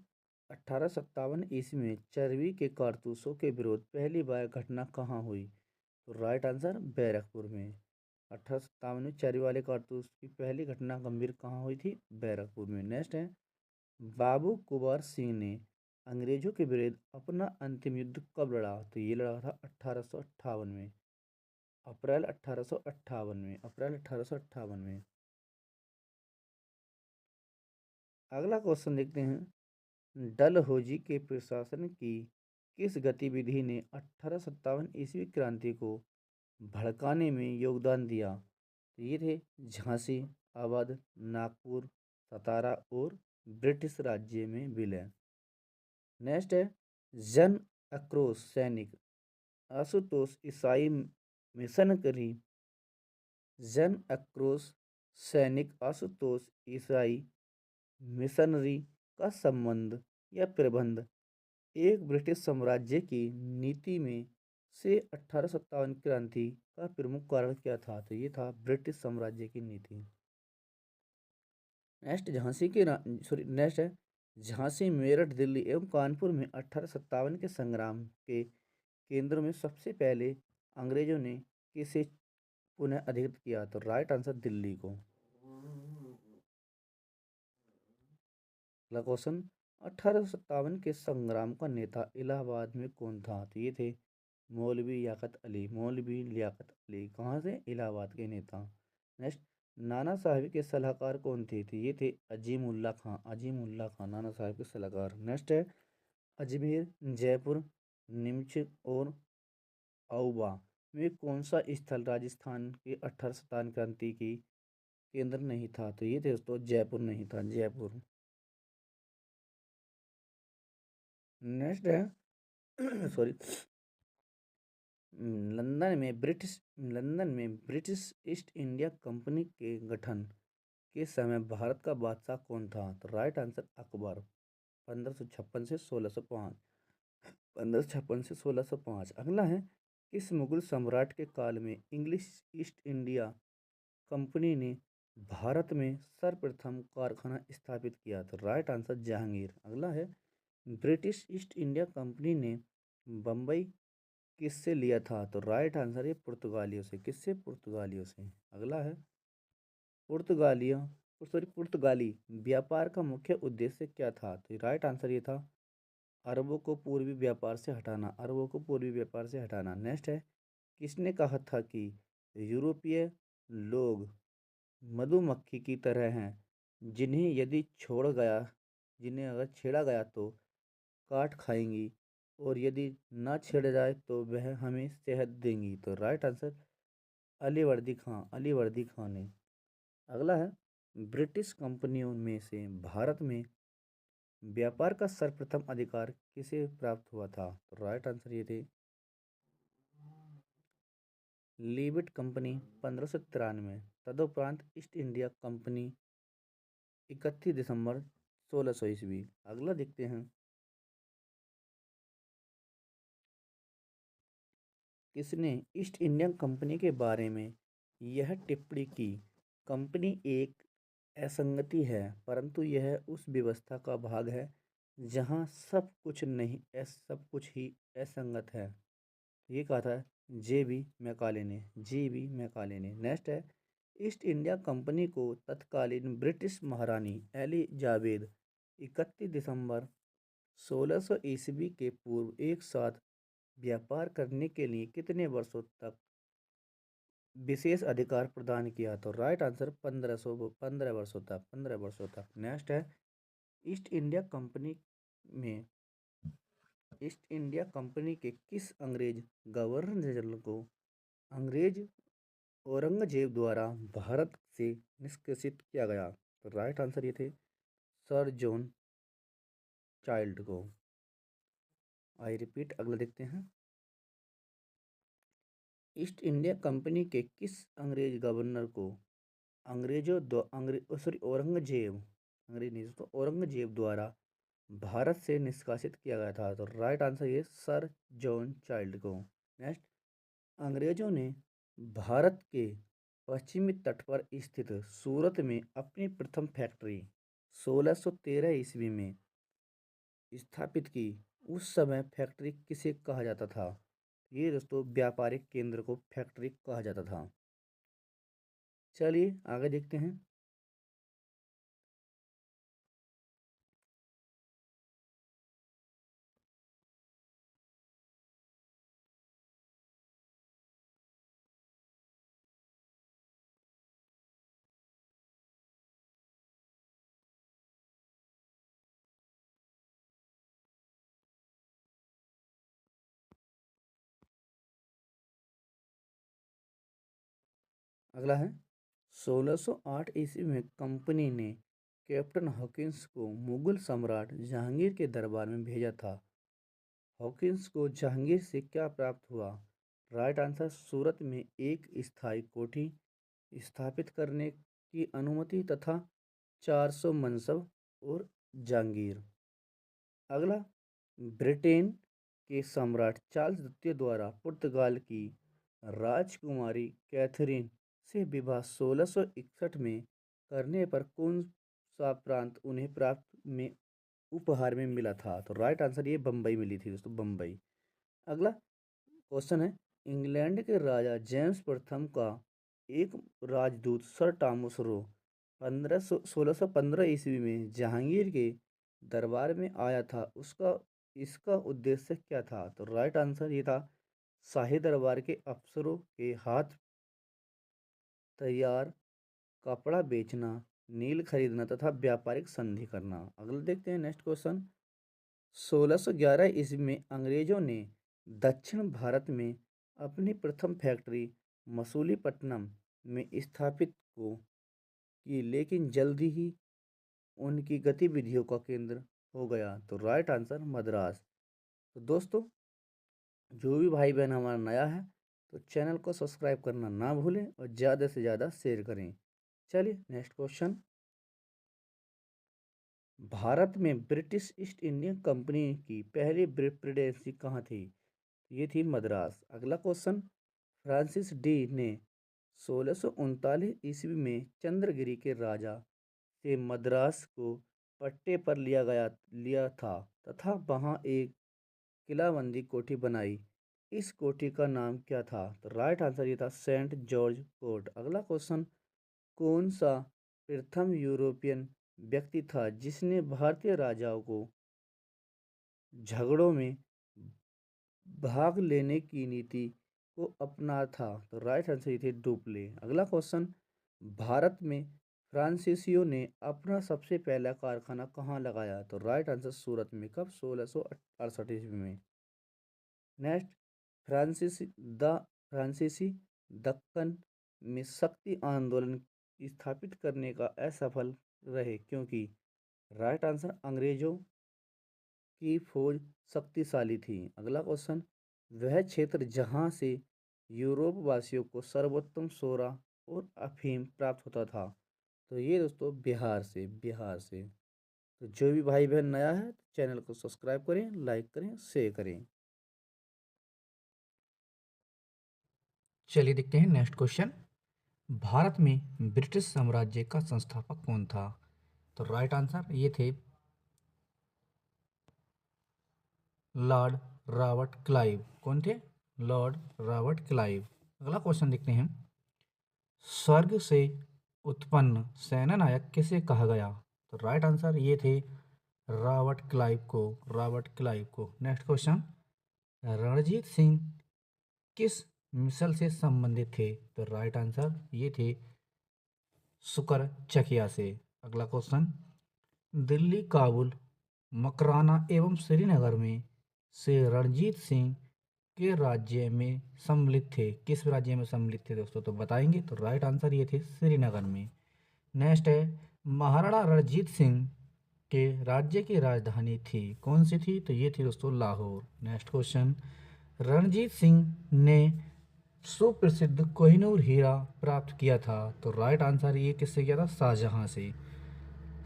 1857 ईस्वी में चरबी के कारतूसों के विरोध पहली बार घटना कहाँ हुई? तो राइट आंसर बैरकपुर में। 1857 में चरबी वाले कारतूस की पहली घटना गंभीर कहाँ हुई थी? बैरकपुर में। नेक्स्ट है बाबू कुंवर सिंह ने अंग्रेजों के विरुद्ध अपना अंतिम युद्ध कब लड़ा? तो ये लड़ा था 1858 में, अप्रैल 1858 में, अप्रैल 1858 में। अगला क्वेश्चन देखते हैं डलहौजी के प्रशासन की किस गतिविधि ने 1857 ईस्वी क्रांति को भड़काने में योगदान दिया? तो ये थे झांसी, अवध, नागपुर, सतारा और ब्रिटिश राज्य में विलय। नेक्स्ट है जन आक्रोश सैनिक आशुतोष ईसाई मिशनरी, जन आक्रोश सैनिक आशुतोष ईसाई मिशनरी का संबंध या प्रबंध एक ब्रिटिश साम्राज्य की नीति में से 1857 क्रांति का प्रमुख कारण क्या था? तो ये था ब्रिटिश साम्राज्य की नीति। नेक्स्ट है झांसी, मेरठ, दिल्ली एवं कानपुर में 1857 के संग्राम के केंद्रों में सबसे पहले अंग्रेजों ने किसे पुनः अधिकृत किया? तो राइट आंसर दिल्ली को। अगला क्वेश्चन, 1857 के संग्राम का नेता इलाहाबाद में कौन था? तो ये थे मौलवी लियाकत अली। मौलवी लियाकत अली कहाँ से? इलाहाबाद के नेता। नेक्स्ट, नाना साहब के सलाहकार कौन थे? तो ये थे अजीमुल्ला खां। अजीमुल्ला खां नाना साहब के सलाहकार। नेक्स्ट है अजमेर, जयपुर, नीमच और औवा में कौन सा स्थल राजस्थान के 1857 क्रांति की केंद्र नहीं था? तो ये थे दोस्तों जयपुर नहीं था, जयपुर। नेक्स्ट है सॉरी, लंदन में ब्रिटिश ईस्ट इंडिया कंपनी के गठन के समय भारत का बादशाह कौन था? तो राइट आंसर अकबर। 1556 से 1605। 1556 से 1605। अगला है किस मुगल सम्राट के काल में इंग्लिश ईस्ट इंडिया कंपनी ने भारत में सर्वप्रथम कारखाना स्थापित किया? तो राइट आंसर जहांगीर। अगला है ब्रिटिश ईस्ट इंडिया कंपनी ने बम्बई किससे लिया था? तो राइट आंसर है पुर्तगालियों से। किससे? पुर्तगालियों से। अगला है पुर्तगालियों पुर्तगाली व्यापार का मुख्य उद्देश्य क्या था? तो राइट आंसर ये था अरबों को पूर्वी व्यापार से हटाना। अरबों को पूर्वी व्यापार से हटाना। नेक्स्ट है किसने कहा था कि यूरोपीय लोग मधुमक्खी की तरह हैं, जिन्हें यदि छोड़ गया जिन्हें अगर छेड़ा गया तो काट खाएंगी, और यदि ना छेड़ा जाए तो वह हमें शहद देंगी? तो राइट आंसर अलीवर्दी खां। अलीवर्दी खां ने। अगला है ब्रिटिश कंपनियों में से भारत में व्यापार का सर्वप्रथम अधिकार किसे प्राप्त हुआ था? तो राइट आंसर ये थे लीविट कंपनी 1593। तदुपरांत ईस्ट इंडिया कंपनी 31 दिसंबर 1600 ईस्वी। अगला देखते हैं किसने ईस्ट इंडिया कंपनी के बारे में यह टिप्पणी की? कंपनी एक असंगति है, परंतु यह उस व्यवस्था का भाग है जहाँ सब कुछ ही असंगत है। ये कहा था जे बी मैकाले ने। नेक्स्ट है ईस्ट इंडिया कंपनी को तत्कालीन ब्रिटिश महारानी एलिजाबेथ 31 दिसंबर 1600 ईस्वी के पूर्व एक साथ व्यापार करने के लिए कितने वर्षों तक विशेष अधिकार प्रदान किया? तो राइट आंसर 15 वर्षों तक। नेक्स्ट है ईस्ट इंडिया कंपनी में ईस्ट इंडिया कंपनी के किस अंग्रेज गवर्नर जनरल को अंग्रेज औरंगजेब द्वारा भारत से निष्कासित किया गया? तो राइट आंसर ये थे सर जॉन चाइल्ड को। आई रिपीट, अगला देखते हैं ईस्ट इंडिया कंपनी के किस अंग्रेज गवर्नर को औरंगजेब अंग्रेज नहीं दोस्तों औरंगजेब द्वारा भारत से निष्कासित किया गया था? तो राइट आंसर ये सर जॉन चाइल्ड को। नेक्स्ट, अंग्रेजों ने भारत के पश्चिमी तट पर स्थित सूरत में अपनी प्रथम फैक्ट्री 1613 ईस्वी में स्थापित की। उस समय फैक्ट्री किसे कहा जाता था? ये दोस्तों व्यापारिक केंद्र को फैक्ट्री कहा जाता था। चलिए आगे देखते हैं अगला है 1608 ईस्वी में कंपनी ने कैप्टन हॉकिंस को मुगल सम्राट जहांगीर के दरबार में भेजा था। हॉकिंस को जहांगीर से क्या प्राप्त हुआ? राइट आंसर सूरत में एक स्थायी कोठी स्थापित करने की अनुमति तथा 400 मनसब और जागीर। अगला ब्रिटेन के सम्राट चार्ल्स द्वितीय द्वारा पुर्तगाल की राजकुमारी कैथरीन से विवाह 1661 में करने पर कौन सा प्रांत उन्हें प्राप्त में उपहार में मिला था? तो राइट आंसर ये बम्बई मिली थी दोस्तों, बम्बई। अगला क्वेश्चन है इंग्लैंड के राजा जेम्स प्रथम का एक राजदूत सर टॉमस रो 1615 ईस्वी में जहांगीर के दरबार में आया था। उसका इसका उद्देश्य क्या था? तो राइट आंसर ये था शाही दरबार के अफसरों के हाथ तैयार कपड़ा बेचना, नील खरीदना तथा व्यापारिक संधि करना। अगला देखते हैं नेक्स्ट क्वेश्चन। 1611 ईस्वी में अंग्रेजों ने दक्षिण भारत में अपनी प्रथम फैक्ट्री मसूलीपट्टनम में स्थापित की, लेकिन जल्दी ही उनकी गतिविधियों का केंद्र हो गया। तो राइट आंसर मद्रास। तो दोस्तों, जो भी भाई बहन हमारा नया है तो चैनल को सब्सक्राइब करना ना भूलें और ज़्यादा से ज़्यादा शेयर करें। चलिए नेक्स्ट क्वेश्चन। भारत में ब्रिटिश ईस्ट इंडिया कंपनी की पहली प्रेसिडेंसी कहाँ थी? ये थी मद्रास। अगला क्वेश्चन। फ्रांसिस डी ने 1639 ईस्वी में चंद्रगिरी के राजा से मद्रास को पट्टे पर लिया था तथा वहाँ एक किलाबंदी कोठी बनाई। इस कोठी का नाम क्या था? तो राइट आंसर ये था सेंट जॉर्ज कोर्ट। अगला क्वेश्चन। कौन सा प्रथम यूरोपियन व्यक्ति था जिसने भारतीय राजाओं को झगड़ों में भाग लेने की नीति को अपना था? तो राइट आंसर ये थे डुप्ले। अगला क्वेश्चन। भारत में फ्रांसीसियों ने अपना सबसे पहला कारखाना कहाँ लगाया? तो राइट आंसर सूरत में। कब? 1668 ईस्वी में। नेक्स्ट। फ्रांसीसी दक्कन में शक्ति आंदोलन स्थापित करने का असफल रहे क्योंकि? राइट आंसर अंग्रेजों की फौज शक्तिशाली थी। अगला क्वेश्चन। वह क्षेत्र जहां से यूरोप वासियों को सर्वोत्तम सोरा और अफीम प्राप्त होता था? तो ये दोस्तों बिहार से। तो जो भी भाई बहन नया है तो चैनल को सब्सक्राइब करें, लाइक करें, शेयर करें। चलिए देखते हैं नेक्स्ट क्वेश्चन। भारत में ब्रिटिश साम्राज्य का संस्थापक कौन था? तो राइट आंसर ये थे लॉर्ड रॉबर्ट क्लाइव। कौन थे? Lord Robert Clive. अगला क्वेश्चन देखते हैं। स्वर्ग से उत्पन्न सेनानायक किसे कहा गया? तो राइट आंसर ये थे रॉबर्ट क्लाइव को। Next question. रणजीत सिंह किस मिसल से संबंधित थे? तो राइट आंसर ये थे शुकर चकिया से। अगला क्वेश्चन। दिल्ली, काबुल, मकराना एवं श्रीनगर में से रणजीत सिंह के राज्य में सम्मिलित थे। किस राज्य में सम्मिलित थे दोस्तों? तो बताएंगे। तो राइट आंसर ये थे श्रीनगर में। नेक्स्ट है महाराणा रणजीत सिंह के राज्य की राजधानी थी, कौन सी थी? तो ये थी दोस्तों लाहौर। Next question. रणजीत सिंह ने सुप्रसिद्ध कोहिनूर हीरा प्राप्त किया था। तो राइट आंसर ये किससे किया था? शाहजहां से।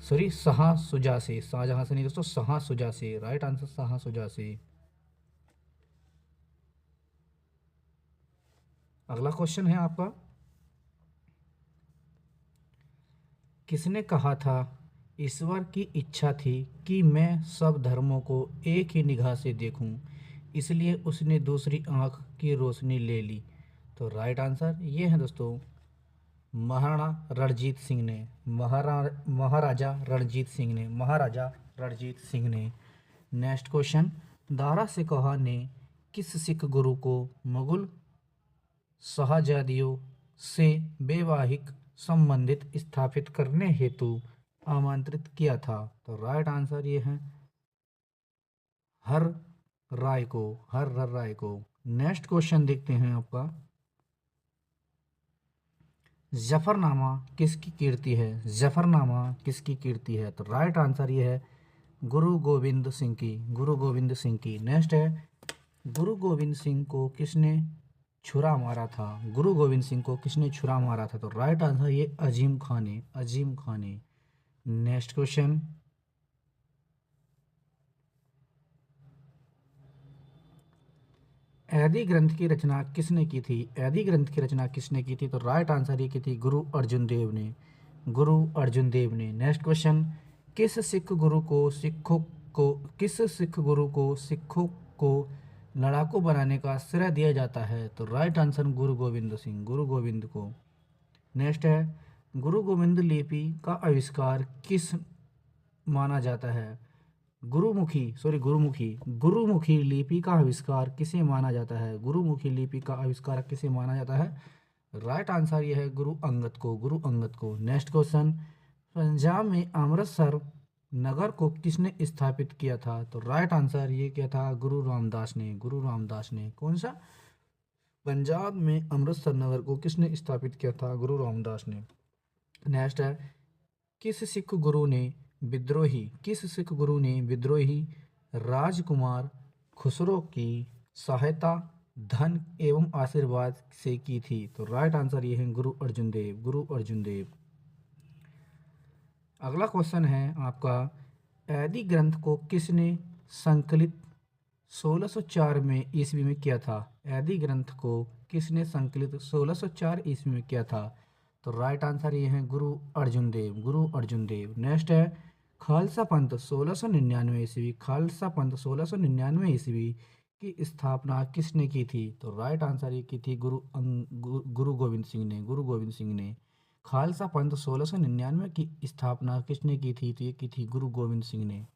सॉरी, शाह शुजा से। शाहजहां से नहीं दोस्तों, शाह शुजा से। राइट आंसर शाह शुजा से। अगला क्वेश्चन है आपका। किसने कहा था ईश्वर की इच्छा थी कि मैं सब धर्मों को एक ही निगाह से देखूं, इसलिए उसने दूसरी आंख की रोशनी ले ली? तो राइट आंसर ये है दोस्तों महाराणा रणजीत सिंह ने। महाराजा रणजीत सिंह ने। Next question. दारा सिकोहा ने किस सिख गुरु को मुगल शहजादियों से वैवाहिक संबंधित स्थापित करने हेतु आमंत्रित किया था? तो राइट आंसर ये है हर राय को। नेक्स्ट क्वेश्चन देखते हैं आपका। जफरनामा किसकी कीर्ति है? जफरनामा किसकी कीर्ति है? तो राइट आंसर ये है गुरु गोविंद सिंह की। नेक्स्ट है गुरु गोविंद सिंह को किसने छुरा मारा था? गुरु गोविंद सिंह को किसने छुरा मारा था? तो राइट आंसर ये अजीम खान ने। Next question. आदि ग्रंथ की रचना किसने की थी? तो राइट आंसर ये की थी गुरु अर्जुन देव ने। Next question. किस सिख गुरु को सिखों को लड़ाकू बनाने का श्रेय दिया जाता है? तो राइट आंसर गुरु गोविंद को। नेक्स्ट है गुरु गोविंद लिपि का आविष्कार किस माना जाता है? गुरुमुखी लिपि का आविष्कार किसे माना जाता है? गुरुमुखी लिपि का आविष्कार किसे माना जाता है? राइट आंसर ये है गुरु अंगद को। नेक्स्ट क्वेश्चन, पंजाब में अमृतसर नगर को किसने स्थापित किया था? तो राइट आंसर ये क्या था? गुरु रामदास ने। कौन सा? पंजाब में अमृतसर नगर को किसने स्थापित किया था? गुरु रामदास ने। नेक्स्ट है किस सिख गुरु ने विद्रोही राजकुमार खुसरो की सहायता धन एवं आशीर्वाद से की थी? तो राइट आंसर ये है गुरु अर्जुन देव। अगला क्वेश्चन है आपका, ऐदी ग्रंथ को किसने संकलित 1604 में ईस्वी में किया था? ऐदी ग्रंथ को किसने संकलित 1604 ईस्वी में किया था? तो राइट आंसर ये है गुरु अर्जुन देव। नेक्स्ट है खालसा पंथ 1699 ईस्वी की स्थापना किसने की थी? तो राइट आंसर ये की थी गुरु गोविंद सिंह ने। खालसा पंथ 1699 की स्थापना किसने की थी? तो ये की थी गुरु गोविंद सिंह ने।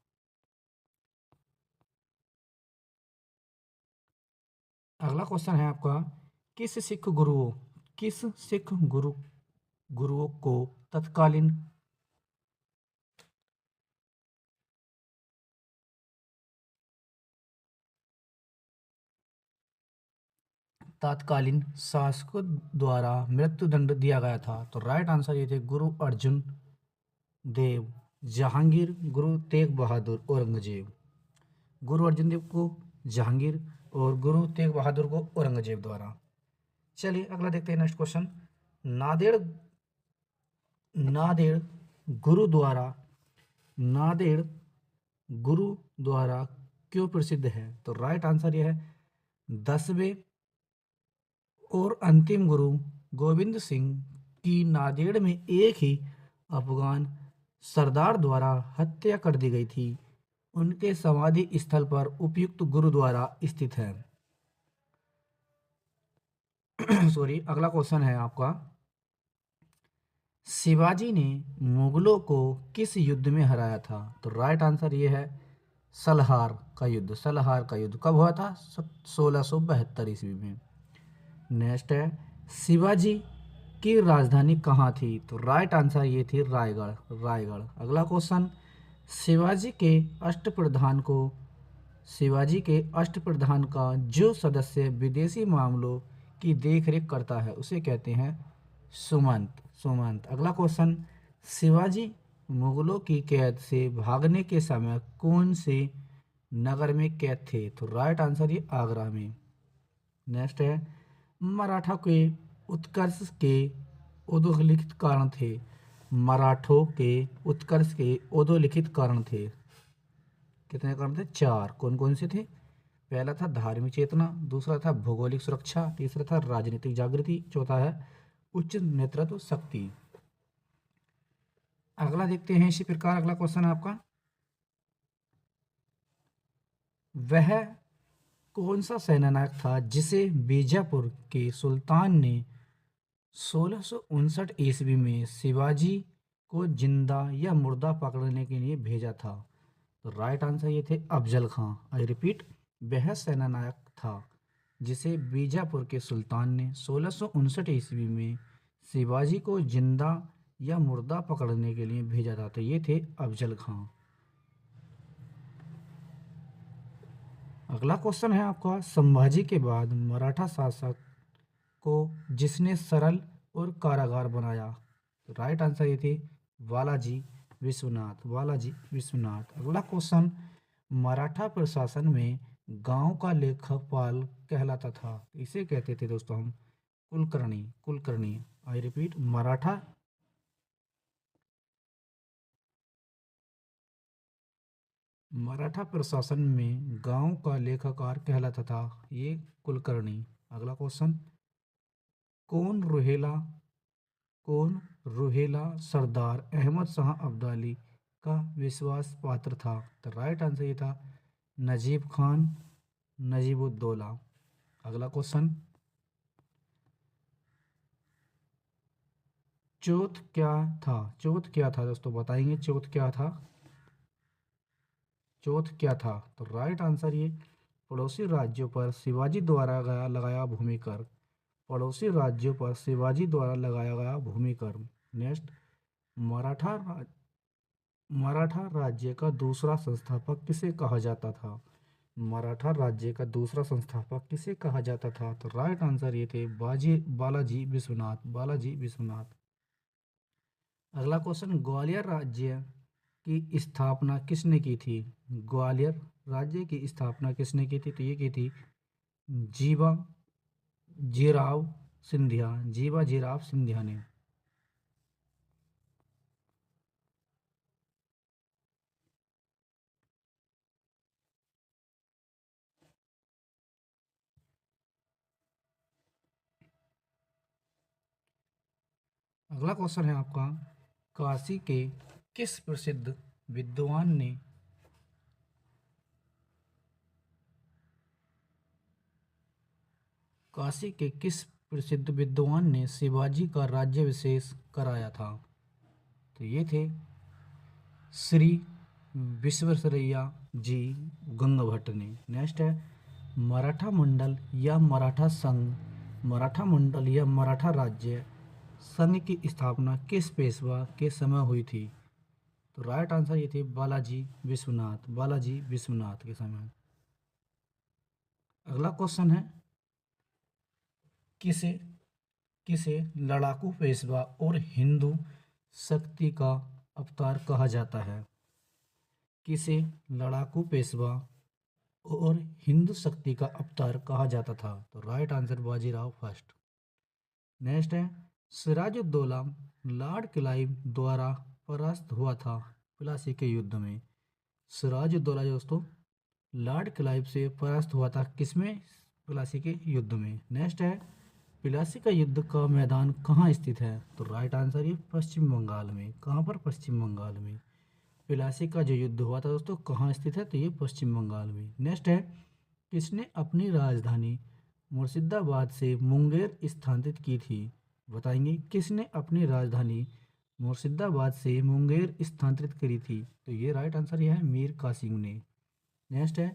अगला क्वेश्चन है आपका, किस सिख गुरुओं को तत्कालीन शासकों द्वारा मृत्युदंड दिया गया था? तो राइट आंसर ये थे गुरु अर्जुन देव, जहांगीर, गुरु तेग बहादुर, औरंगजेब। गुरु अर्जुन देव को जहांगीर और गुरु तेग बहादुर को औरंगजेब द्वारा। चलिए अगला देखते हैं नेक्स्ट क्वेश्चन, नांदेड़ गुरुद्वारा क्यों प्रसिद्ध है? तो राइट आंसर यह है 10वें और अंतिम गुरु गोविंद सिंह की नांदेड़ में एक ही अफगान सरदार द्वारा हत्या कर दी गई थी। उनके समाधि स्थल पर उपयुक्त गुरुद्वारा स्थित है। अगला क्वेश्चन है आपका, शिवाजी ने मुगलों को किस युद्ध में हराया था? तो राइट आंसर ये है सलहार का युद्ध। कब हुआ था? 1672 ईस्वी में। नेक्स्ट है शिवाजी की राजधानी कहाँ थी? तो राइट आंसर ये थी रायगढ़। अगला क्वेश्चन, शिवाजी के अष्टप्रधान का जो सदस्य विदेशी मामलों की देखरेख करता है उसे कहते हैं सुमंत। अगला क्वेश्चन, शिवाजी मुगलों की कैद से भागने के समय कौन से नगर में कैद थे? तो राइट आंसर ये आगरा में। नेक्स्ट है मराठा के उत्कर्ष के अधोलिखित कारण थे। मराठों के उत्कर्ष के अधोलिखित कारण थे। कितने कारण थे? 4। कौन कौन से थे? पहला था धार्मिक चेतना, दूसरा था भौगोलिक सुरक्षा, तीसरा था राजनीतिक जागृति, चौथा है उच्च नेतृत्व शक्ति। अगला देखते हैं इसी प्रकार अगला क्वेश्चन है आपका, वह कौन सा सेनानायक था जिसे बीजापुर के सुल्तान ने 1659 ईस्वी में शिवाजी को जिंदा या मुर्दा पकड़ने के लिए भेजा था? तो राइट आंसर ये थे अफजल खां। आई रिपीट, वह सेनानायक था जिसे बीजापुर के सुल्तान ने 1659 ईस्वी में शिवाजी को जिंदा या मुर्दा पकड़ने के लिए भेजा था। तो ये थे अफजल खां। अगला क्वेश्चन है आपका, संभाजी के बाद मराठा शासक को जिसने सरल और कारागार बनाया? तो राइट आंसर ये थे बालाजी विश्वनाथ। अगला क्वेश्चन, मराठा प्रशासन में गांव का लेखपाल कहलाता था, इसे कहते थे दोस्तों हम कुलकर्णी। आई रिपीट, मराठा प्रशासन में गांव का लेखाकार कहलाता था ये कुलकर्णी। अगला क्वेश्चन, कौन रुहेला सरदार अहमद शाह अब्दाली का विश्वास पात्र था? तो राइट आंसर ये था नजीबुद्दौला। अगला क्वेश्चन, चौथ क्या था? चौथ क्या था दोस्तों, बताएंगे चौथ क्या था? चौथ क्या था? तो राइट आंसर ये पड़ोसी राज्यों पर शिवाजी द्वारा लगाया भूमि कर। पड़ोसी राज्यों पर शिवाजी द्वारा लगाया गया भूमि कर। नेक्स्ट, मराठा मराठा राज्य का दूसरा संस्थापक किसे कहा जाता था? मराठा राज्य का दूसरा संस्थापक किसे कहा जाता था? तो राइट आंसर ये थे बालाजी विश्वनाथ। बालाजी विश्वनाथ। अगला क्वेश्चन, ग्वालियर राज्य की स्थापना किसने की थी? ग्वालियर राज्य की स्थापना किसने की थी? तो ये की थी जीवा जीराव सिंधिया। जीवा जीराव सिंधिया ने। अगला क्वेश्चन है आपका, काशी के किस प्रसिद्ध विद्वान ने काशी के किस प्रसिद्ध विद्वान ने शिवाजी का राज्याभिषेक कराया था? तो ये थे श्री विश्वेश्वरैया जी गंगभट्ट ने। नेक्स्ट है, मराठा मंडल या मराठा संघ, मराठा मंडल या मराठा राज्य संघ की स्थापना किस पेशवा के समय हुई थी? तो राइट आंसर ये थे बालाजी विश्वनाथ। बालाजी विश्वनाथ के समय। अगला क्वेश्चन है, किसे किसे लड़ाकू पेशवा और हिंदू शक्ति का अवतार कहा जाता है? किसे लड़ाकू पेशवा और हिंदू शक्ति का अवतार कहा जाता था? तो right answer Bajirao first. Next है, सिराजुद्दौला लॉर्ड क्लाइव द्वारा परास्त हुआ था प्लासी के युद्ध में। सिराजुद्दौला जो दोस्तों लॉर्ड क्लाइव से परास्त हुआ था किसमें? प्लासी के युद्ध में। नेक्स्ट है, प्लासी का युद्ध का मैदान कहाँ स्थित है? तो राइट आंसर ये पश्चिम बंगाल में। कहाँ पर? पश्चिम बंगाल में। प्लासी का जो युद्ध हुआ था दोस्तों कहाँ स्थित है? तो ये पश्चिम बंगाल में। नेक्स्ट है, किसने अपनी राजधानी मुर्शिदाबाद से मुंगेर स्थानांतरित की थी? बताएंगे किसने अपनी राजधानी मुर्शिदाबाद से मुंगेर स्थानांतरित करी थी? तो ये राइट आंसर यह है मीर कासिम ने। नेक्स्ट है,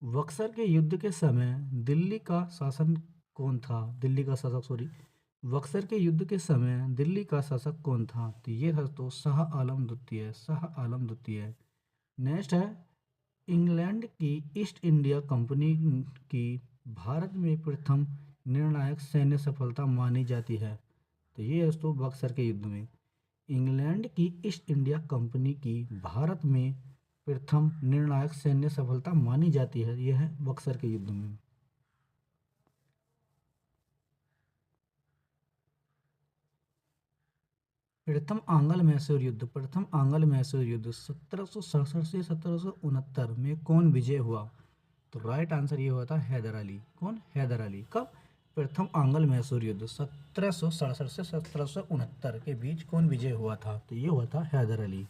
बक्सर के युद्ध के समय दिल्ली का शासन कौन था? दिल्ली का शासक, सॉरी, बक्सर के युद्ध के समय दिल्ली का शासक कौन था? तो ये था तो शाह आलम द्वितीय। शाह आलम द्वितीय। नेक्स्ट है, इंग्लैंड की ईस्ट इंडिया कंपनी की भारत में प्रथम निर्णायक सैन्य सफलता मानी जाती है? तो ये दोस्तों बक्सर के युद्ध में इंग्लैंड की ईस्ट इंडिया कंपनी की भारत में प्रथम निर्णायक सैन्य सफलता मानी जाती है, यह है बक्सर के युद्ध में। प्रथम आंग्ल मैसूर युद्ध, प्रथम आंग्ल मैसूर युद्ध 1767 से 1769 में कौन विजय हुआ? तो राइट आंसर ये हुआ था हैदर अली। कौन? हैदर अली। कब? प्रथम आंग्ल मैसूर युद्ध 1767 से 1769 के बीच कौन विजय हुआ था? तो ये हुआ था हैदर अली।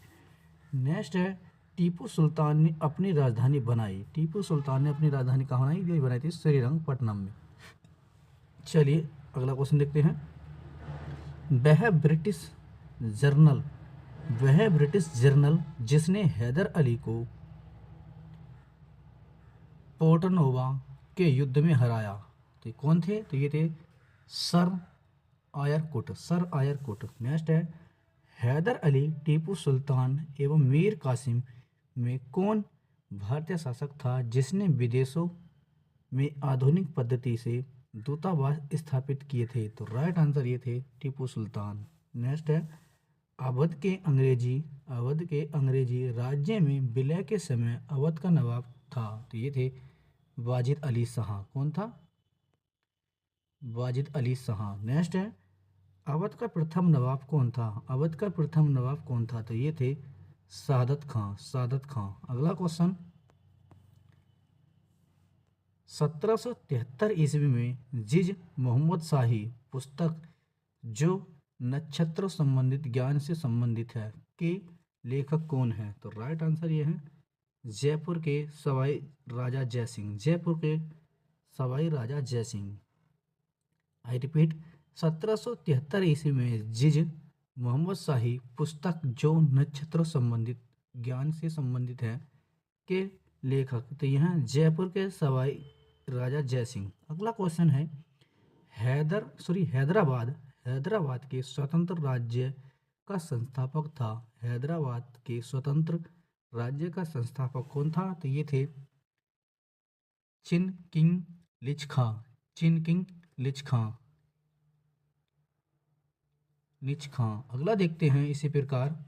नेक्स्ट है, टीपू सुल्तान ने अपनी राजधानी बनाई। टीपू सुल्तान ने अपनी राजधानी कहाँ बनाई? ये बनाई थी श्रीरंगपट्टनम में। चलिए अगला क्वेश्चन देखते हैं। वह ब्रिटिश जर्नल वह ब्रिटिश जर्नल जिसने हैदर अली को पोर्टनोवा के युद्ध में हराया, तो कौन थे? तो ये थे सर आयरकुट। सर आयरकुट। नेक्स्ट है, हैदर अली, टीपू सुल्तान एवं मीर कासिम में कौन भारतीय शासक था जिसने विदेशों में आधुनिक पद्धति से दूतावास स्थापित किए थे? तो राइट आंसर ये थे टीपू सुल्तान। नेक्स्ट है, अवध के अंग्रेजी राज्य में विलय के समय अवध का नवाब था, तो ये थे वाजिद अली शाह। कौन था? वाजिद अली शाह। नेक्स्ट है, अवध का प्रथम नवाब कौन था? अवध का प्रथम नवाब कौन था? तो ये थे सादत खां। सादत खां। अगला क्वेश्चन, 1773 ईस्वी में जिज मोहम्मद शाही पुस्तक जो नक्षत्र संबंधित ज्ञान से संबंधित है के लेखक कौन है? तो राइट आंसर ये है जयपुर के सवाई राजा जयसिंह। जयपुर के सवाई राजा जयसिंह। आई रिपीट, 1773 ईस्वी में जिज मोहम्मद शाही पुस्तक जो नक्षत्रों संबंधित ज्ञान से संबंधित है के लेखक, तो यहाँ जयपुर के सवाई राजा जयसिंह। अगला क्वेश्चन है, हैदराबाद हैदराबाद के स्वतंत्र राज्य का संस्थापक था। हैदराबाद के स्वतंत्र राज्य का संस्थापक कौन था? तो ये थे चिन किंग लिचखा। चिन किंग लिचखा लिचखा। अगला देखते हैं इसी प्रकार,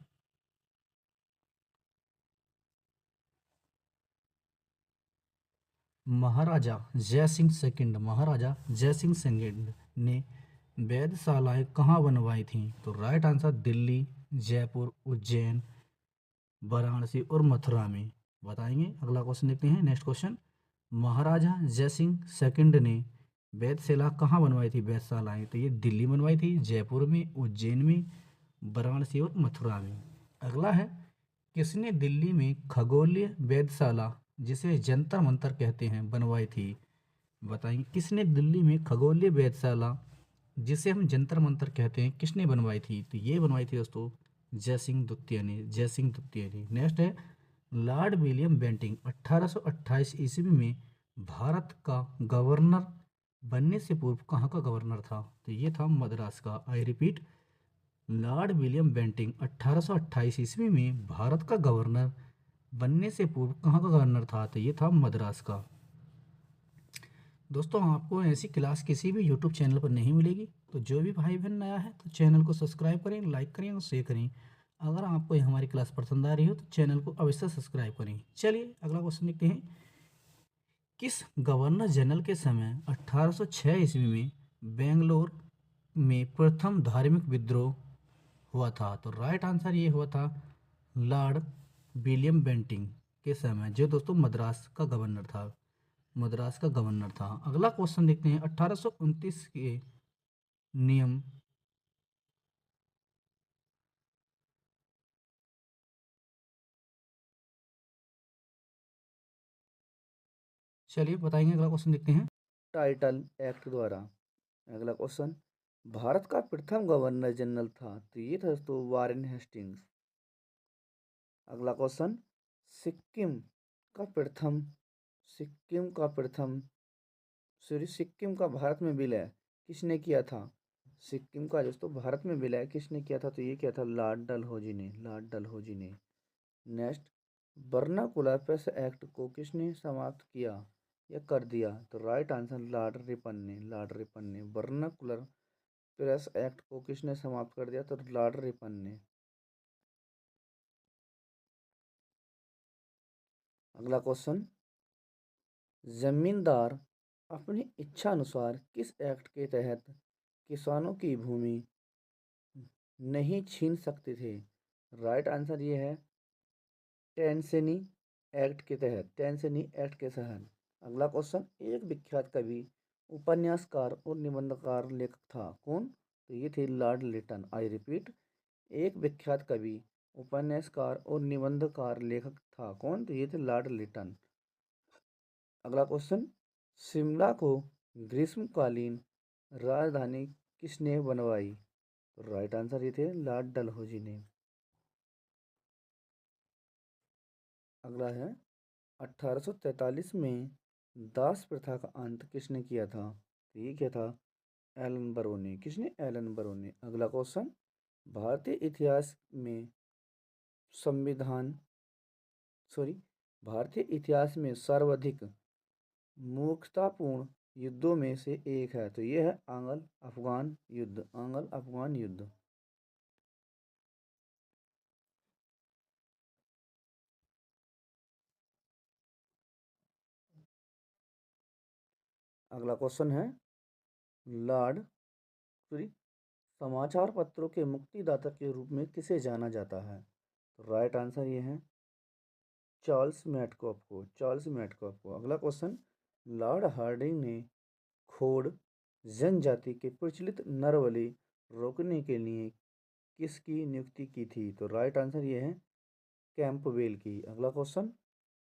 महाराजा जयसिंह सेकंड ने वेधशालाएं कहाँ बनवाई थीं? तो राइट आंसर दिल्ली, जयपुर, उज्जैन, वाराणसी और मथुरा में। बताएंगे। अगला क्वेश्चन देखते हैं। नेक्स्ट क्वेश्चन, महाराजा जयसिंह सेकंड ने वेधशाला कहाँ बनवाई थी? वेधशालाएं, तो ये दिल्ली बनवाई थी, जयपुर में, उज्जैन में, वाराणसी और मथुरा में। अगला है, किसने दिल्ली में खगोलीय वेधशाला, जिसे जंतर मंतर कहते हैं, बनवाई थी? बताएंगे। किसने दिल्ली में खगोलीय वेधशाला, जिसे हम जंतर मंतर कहते हैं, किसने बनवाई थी? तो ये बनवाई थी दोस्तों जयसिंह द्वितीय ने। नेक्स्ट है, लॉर्ड विलियम बेंटिंक 1828 ईस्वी में भारत का गवर्नर बनने से पूर्व कहाँ का गवर्नर था? तो ये था मद्रास का। I repeat, Lord William Bentinck 1828 ईस्वी में भारत का गवर्नर बनने से पूर्व कहाँ का गवर्नर था? तो ये था मद्रास का। दोस्तों, आपको ऐसी क्लास किसी भी यूट्यूब चैनल पर नहीं मिलेगी, तो जो भी भाई बहन नया है तो चैनल को सब्सक्राइब करें, लाइक करें और शेयर करें। अगर आपको हमारी क्लास पसंद आ रही हो तो चैनल को अवश्य सब्सक्राइब करें। चलिए अगला क्वेश्चन देखते हैं। किस गवर्नर जनरल के समय 1806 ईस्वी में बेंगलोर में प्रथम धार्मिक विद्रोह हुआ था? तो राइट आंसर ये हुआ था लॉर्ड विलियम बेंटिंक के समय, जो दोस्तों मद्रास का गवर्नर था। अगला क्वेश्चन देखते हैं। 1829 के नियम, चलिए बताएंगे। अगला क्वेश्चन देखते हैं। टाइटल एक्ट द्वारा। अगला क्वेश्चन, भारत का प्रथम गवर्नर जनरल था? तो ये था दोस्तों वारेन हेस्टिंग्स। अगला क्वेश्चन, सिक्किम का प्रथम सिक्किम का प्रथम सिक्किम का भारत में विलय किसने किया था? सिक्किम का दोस्तों भारत में विलय किसने किया था? तो ये किया था लॉर्ड डलहौजी ने। नेक्स्ट, वर्नाकुलर प्रेस एक्ट को किसने समाप्त किया या कर दिया? तो राइट आंसर लॉर्ड रिपन ने वर्नाकुलर प्रेस एक्ट को किसने समाप्त कर दिया? तो लॉर्ड रिपन ने। अगला क्वेश्चन, जमींदार अपनी इच्छा अनुसार किस एक्ट के तहत किसानों की भूमि नहीं छीन सकते थे? राइट आंसर ये है टेंसेनी टेंसेनी एक्ट के तहत। अगला क्वेश्चन, एक विख्यात कवि, उपन्यासकार और निबंधकार लेखक था? कौन? तो ये थे लॉर्ड लिटन। आई रिपीट, एक विख्यात कवि, उपन्यासकार और निबंधकार लेखक था? कौन? तो ये थे लॉर्ड लिटन। अगला क्वेश्चन, शिमला को ग्रीष्मकालीन राजधानी किसने बनवाई? तो राइट आंसर ये थे लॉर्ड डलहौजी ने। अगला है, 1843 में दास प्रथा का अंत किसने किया था? तो ये क्या था? एलन बरो ने। किसने? एलन बरो ने। अगला क्वेश्चन, भारतीय इतिहास में संविधान सॉरी भारतीय इतिहास में सर्वाधिक मूर्खतापूर्ण युद्धों में से एक है? तो ये है आंग्ल अफगान युद्ध। अगला क्वेश्चन है, लॉर्ड सॉरी समाचार पत्रों के मुक्तिदाता के रूप में किसे जाना जाता है? तो राइट आंसर ये है चार्ल्स मैटकॉफ को। अगला क्वेश्चन, लॉर्ड हार्डिंग ने खोड़ जनजाति के प्रचलित नरबलि रोकने के लिए किसकी नियुक्ति की थी? तो राइट आंसर ये है कैंपबेल की। अगला क्वेश्चन,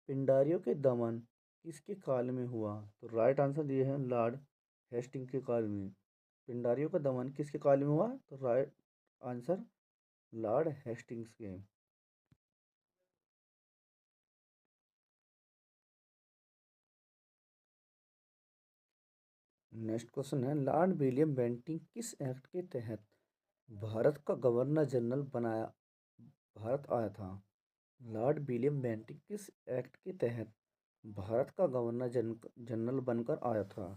पिंडारियों के दमन किसके काल में हुआ? तो राइट आंसर ये है लॉर्ड हेस्टिंग के काल में। पिंडारियों का दमन किसके काल में हुआ? तो राइट आंसर लॉर्ड हेस्टिंग्स के। नेक्स्ट क्वेश्चन है, लॉर्ड विलियम बेंटिंक किस एक्ट के तहत भारत का गवर्नर जनरल बनाया भारत आया था? लॉर्ड विलियम बेंटिंक किस एक्ट के तहत भारत का गवर्नर जनरल बनकर आया था?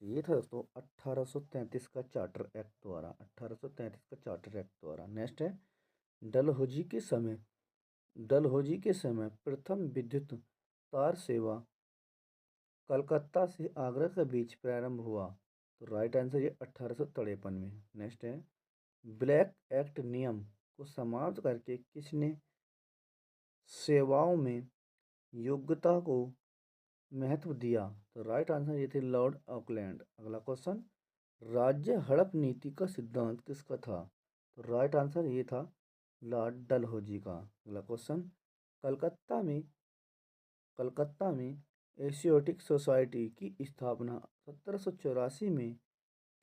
तो ये था दोस्तों 1833 का चार्टर एक्ट द्वारा, 1833 का चार्टर एक्ट द्वारा। नेक्स्ट है, डलहौजी के समय डलहौजी के समय प्रथम विद्युत तार सेवा कलकत्ता से आगरा के बीच प्रारंभ हुआ। तो राइट आंसर ये 1853 में। नेक्स्ट है, ब्लैक एक्ट नियम को समाप्त करके किसने सेवाओं में योग्यता को महत्व दिया? तो राइट आंसर ये थे लॉर्ड ऑकलैंड। अगला क्वेश्चन, राज्य हड़प नीति का सिद्धांत किसका था? तो राइट आंसर ये था लॉर्ड डलहौजी का। अगला क्वेश्चन, कलकत्ता में कलकत्ता में एशियोटिक सोसाइटी की स्थापना 1784 में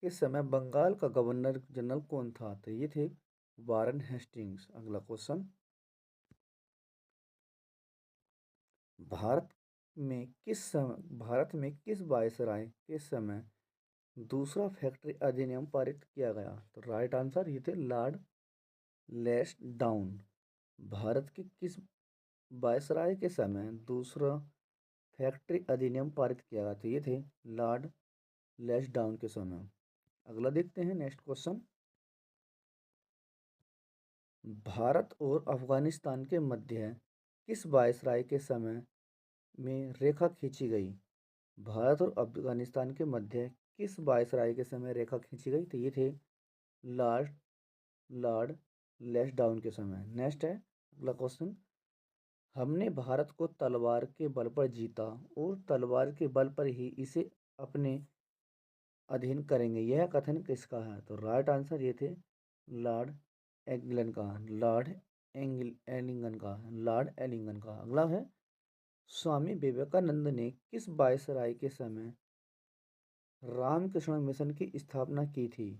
किस समय बंगाल का गवर्नर जनरल कौन था? तो ये थे वारन हेस्टिंग्स। अगला क्वेश्चन, भारत भारत में किस वायसराय के समय दूसरा फैक्ट्री अधिनियम पारित किया गया? तो राइट आंसर ये थे लॉर्ड लेस्डाउन। भारत के किस वायसराय के समय दूसरा फैक्ट्री अधिनियम पारित किया गया? तो ये थे लॉर्ड लेस्डाउन के समय। अगला देखते हैं नेक्स्ट क्वेश्चन, भारत और अफगानिस्तान के मध्य किस वायसराय के समय में रेखा खींची गई? भारत और अफगानिस्तान के मध्य किस वायसराय के समय रेखा खींची गई? तो ये थे लॉर्ड लॉर्ड लेस्डाउन के समय। नेक्स्ट है अगला क्वेश्चन, हमने भारत को तलवार के बल पर जीता और तलवार के बल पर ही इसे अपने अधीन करेंगे, यह कथन किसका है? तो राइट आंसर ये थे लॉर्ड एंगलन का, लॉर्ड एलिंगन का। अगला है, स्वामी विवेकानंद ने किस वायसराय के समय रामकृष्ण मिशन की स्थापना की थी?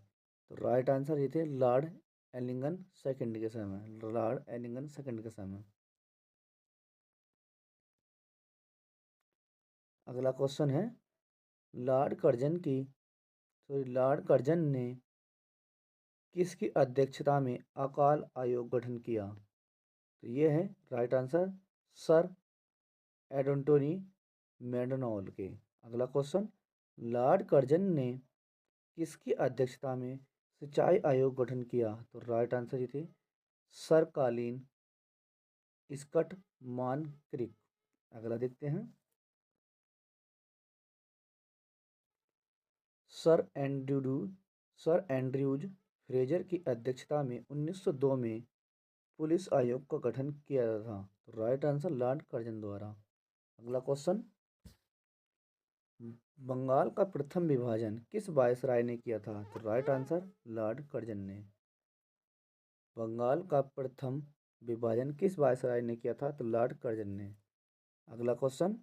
तो राइट आंसर ये थे लॉर्ड एलिंगन सेकंड के समय, लॉर्ड एलिंगन सेकंड के समय। अगला क्वेश्चन है, लॉर्ड कर्जन की लॉर्ड कर्जन ने किसकी अध्यक्षता में अकाल आयोग गठन किया? तो ये है राइट आंसर सर एडोंटोनी मैडनॉल के। अगला क्वेश्चन, लॉर्ड कर्जन ने किसकी अध्यक्षता में सिंचाई आयोग गठन किया? तो राइट आंसर ये थे सर कालीन स्कट मान क्रिक। अगला देखते हैं, sir Andrews sir Andrews Fraser की अध्यक्षता में 1902 में पुलिस आयोग का गठन किया था। तो राइट आंसर लॉर्ड कर्जन द्वारा। अगला क्वेश्चन, बंगाल का प्रथम विभाजन किस वायसराय ने किया था? तो राइट आंसर लॉर्ड कर्जन ने। बंगाल का प्रथम विभाजन किस वायसराय ने किया था? तो लॉर्ड कर्जन ने। अगला क्वेश्चन,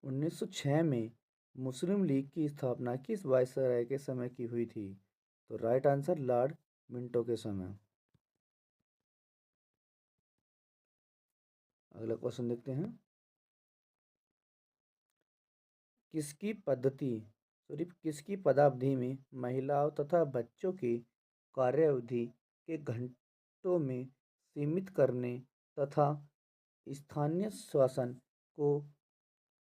1906 में मुस्लिम लीग की स्थापना किस वायसराय के समय की हुई थी? तो राइट आंसर लॉर्ड मिंटो के समय। अगला क्वेश्चन देखते हैं, किसकी पद्धति किसकी पदावधि में महिलाओं तथा बच्चों की कार्यावधि के घंटों में सीमित करने तथा स्थानीय शासन को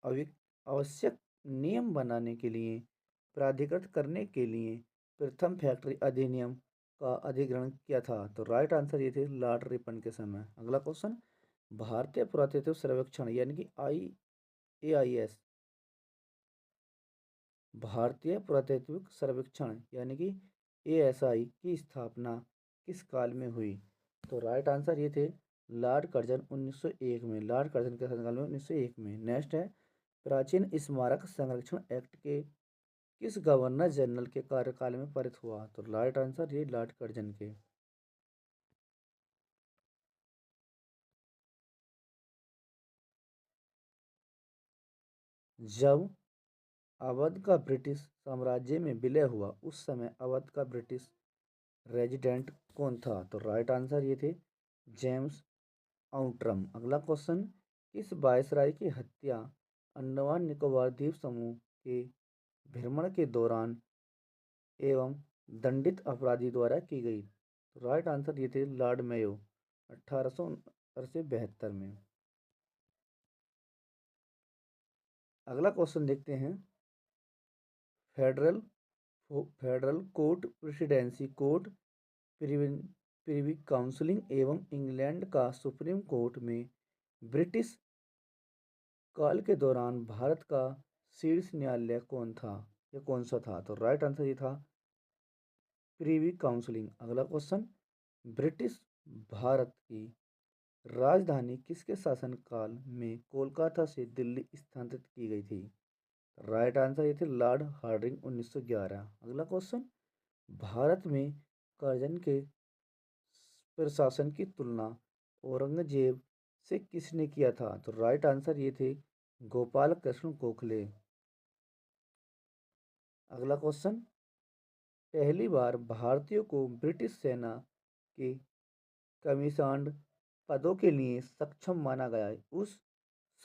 आवश्यक नियम बनाने के लिए प्राधिकृत करने के लिए प्रथम फैक्ट्री अधिनियम का अधिग्रहण किया था? तो राइट आंसर ये थे लॉर्ड रिपन के समय। अगला क्वेश्चन, भारतीय पुरातत्व सर्वेक्षण यानी कि AIS भारतीय पुरातत्व सर्वेक्षण यानी कि ASI की स्थापना किस काल में हुई? तो राइट आंसर ये थे लॉर्ड कर्जन 1901 में, लॉर्ड कर्जन के शासनकाल में 1901 में। नेक्स्ट है, प्राचीन स्मारक संरक्षण एक्ट के किस गवर्नर जनरल के कार्यकाल में पारित हुआ? तो राइट आंसर ये लॉर्ड कर्जन के। जब अवध का ब्रिटिश साम्राज्य में विलय हुआ उस समय अवध का ब्रिटिश रेजिडेंट कौन था? तो राइट आंसर ये थे जेम्स आउट्रम। अगला क्वेश्चन, किस वायसराय की हत्या अंडमान निकोबार द्वीप समूह के भ्रमण के दौरान एवं दंडित अपराधी द्वारा की गई? तो राइट आंसर ये थे लॉर्ड मेयो 1870 से 72 में। अगला क्वेश्चन देखते हैं, federal federal court presidency court privy councilling एवं इंग्लैंड का सुप्रीम कोर्ट में ब्रिटिश काल के दौरान भारत का शीर्ष न्यायालय कौन था या कौन सा था? तो राइट आंसर ये था प्रिवी काउंसिलिंग। अगला क्वेश्चन, ब्रिटिश भारत की राजधानी किसके शासनकाल में कोलकाता से दिल्ली स्थानांतरित की गई थी? राइट आंसर ये थे लॉर्ड हार्डिंग 1911। अगला क्वेश्चन, भारत में कर्जन के प्रशासन की तुलना औरंगजेब से किसने किया था? तो राइट आंसर ये थे गोपाल कृष्ण गोखले। अगला क्वेश्चन, पहली बार भारतीयों को ब्रिटिश सेना के कमीशन्ड पदों के लिए सक्षम माना गया उस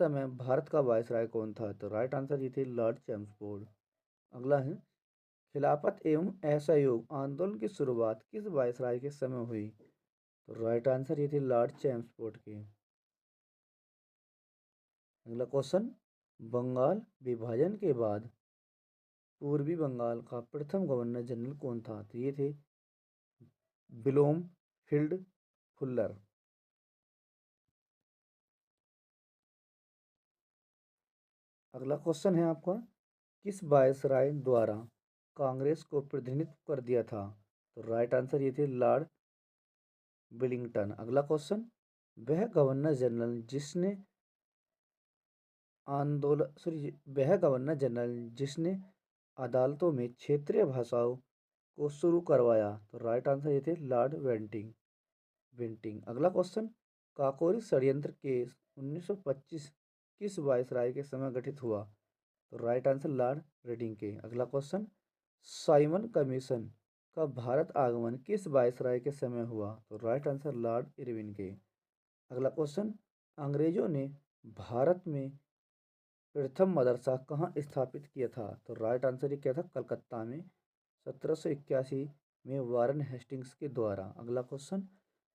समय भारत का वायसराय कौन था? तो राइट आंसर ये थे लॉर्ड चैम्सफोर्ड। अगला है, खिलाफत एवं असहयोग आंदोलन की शुरुआत किस वायसराय के समय हुई? तो राइट आंसर ये थे लॉर्ड चैम्सफोर्ड के। अगला क्वेश्चन, बंगाल विभाजन के बाद पूर्वी बंगाल का प्रथम गवर्नर जनरल कौन था? तो ये थे विलोम फील्ड फुल्लर। अगला क्वेश्चन है आपका, किस वायसराय द्वारा कांग्रेस को प्रतिनिधित्व कर दिया था? तो राइट आंसर ये थे लॉर्ड विलिंगटन। अगला क्वेश्चन, वह गवर्नर जनरल जिसने अदालतों में क्षेत्रीय भाषाओं को शुरू करवाया? तो राइट आंसर ये थे लॉर्ड वेंटिंग। अगला क्वेश्चन, काकोरी षड्यंत्र केस 1925 किस वायसराय के समय गठित हुआ? तो राइट आंसर लॉर्ड रेडिंग के। अगला क्वेश्चन, साइमन कमीशन का भारत आगमन किस वायसराय के समय हुआ? तो राइट आंसर लॉर्ड इरविन के। अगला क्वेश्चन, अंग्रेजों ने भारत में प्रथम मदरसा कहाँ स्थापित किया था? तो राइट आंसर ये क्या था? कलकत्ता में 1781 में वारन हेस्टिंग्स के द्वारा। अगला क्वेश्चन,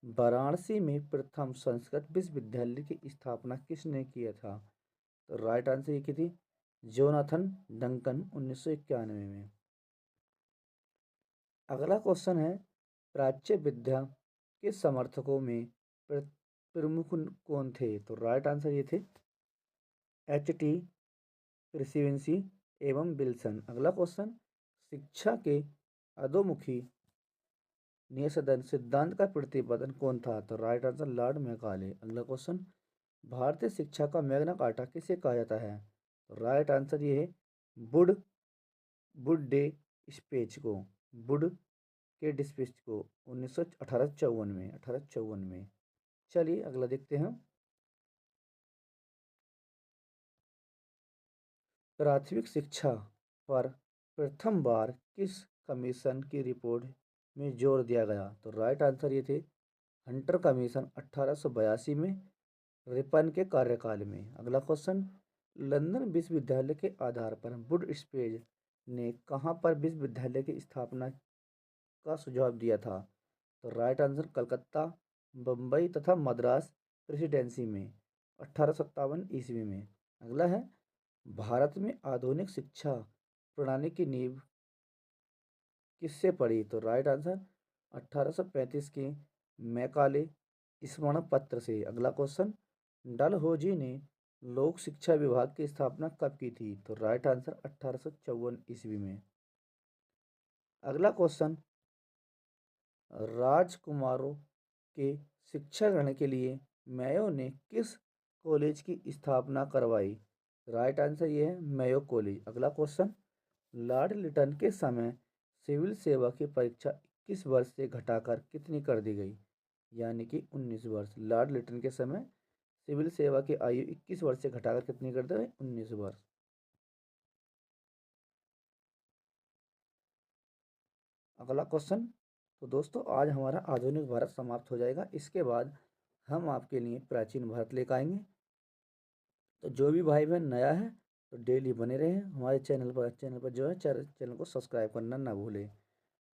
वाराणसी में प्रथम संस्कृत विश्वविद्यालय की स्थापना किसने किया था? तो राइट आंसर ये की थी जोनाथन डंकन 1991 में। अगला क्वेश्चन है, प्राच्य विद्या के समर्थकों में प्रमुख कौन थे? तो राइट आंसर ये थे एच.टी. प्रेसिडेंसी एवं विल्सन। अगला क्वेश्चन, शिक्षा के अधोमुखी निःसंदेह सिद्धांत का प्रतिपादन कौन था? तो राइट आंसर लॉर्ड मैकाले। अगला क्वेश्चन, भारतीय शिक्षा का मैग्ना कार्टा किसे कहा जाता है? तो राइट आंसर ये है वुड वुड डे स्पेच को वुड के डिस्पेच को 1854 में। चलिए अगला देखते हैं, प्राथमिक शिक्षा पर प्रथम बार किस कमीशन की रिपोर्ट में जोर दिया गया? तो राइट आंसर ये थे हंटर कमीशन 1882 में रिपन के कार्यकाल में। अगला क्वेश्चन, लंदन विश्वविद्यालय के आधार पर वुड स्पेज ने कहाँ पर विश्वविद्यालय की स्थापना का सुझाव दिया था? तो राइट आंसर कलकत्ता, बम्बई तथा मद्रास प्रेसिडेंसी में 1857 ईस्वी में। अगला है, भारत में आधुनिक शिक्षा प्रणाली की नींव किससे पड़ी? तो राइट आंसर 1835 के मैकाले स्मरण पत्र से। अगला क्वेश्चन, डलहौजी ने लोक शिक्षा विभाग की स्थापना कब की थी? तो राइट आंसर 1854 ईस्वी में। अगला क्वेश्चन, राजकुमारों के शिक्षा ग्रहण के लिए मेयो ने किस कॉलेज की स्थापना करवाई? राइट आंसर ये है मेयो कॉलेज। अगला क्वेश्चन, लॉर्ड लिटन के समय सिविल सेवा की परीक्षा 21 वर्ष से घटाकर कितनी कर दी गई? यानी कि 19 वर्ष। लॉर्ड लिटन के समय सिविल सेवा की आयु 21 वर्ष से घटाकर कितनी कर दी गई? 19 वर्ष। अगला क्वेश्चन। तो दोस्तों आज हमारा आधुनिक भारत समाप्त हो जाएगा। इसके बाद हम आपके लिए प्राचीन भारत लेकर आएंगे। तो जो भी भाई बहन नया है तो डेली बने रहे हमारे चैनल पर जो है चैनल को सब्सक्राइब करना ना भूलें।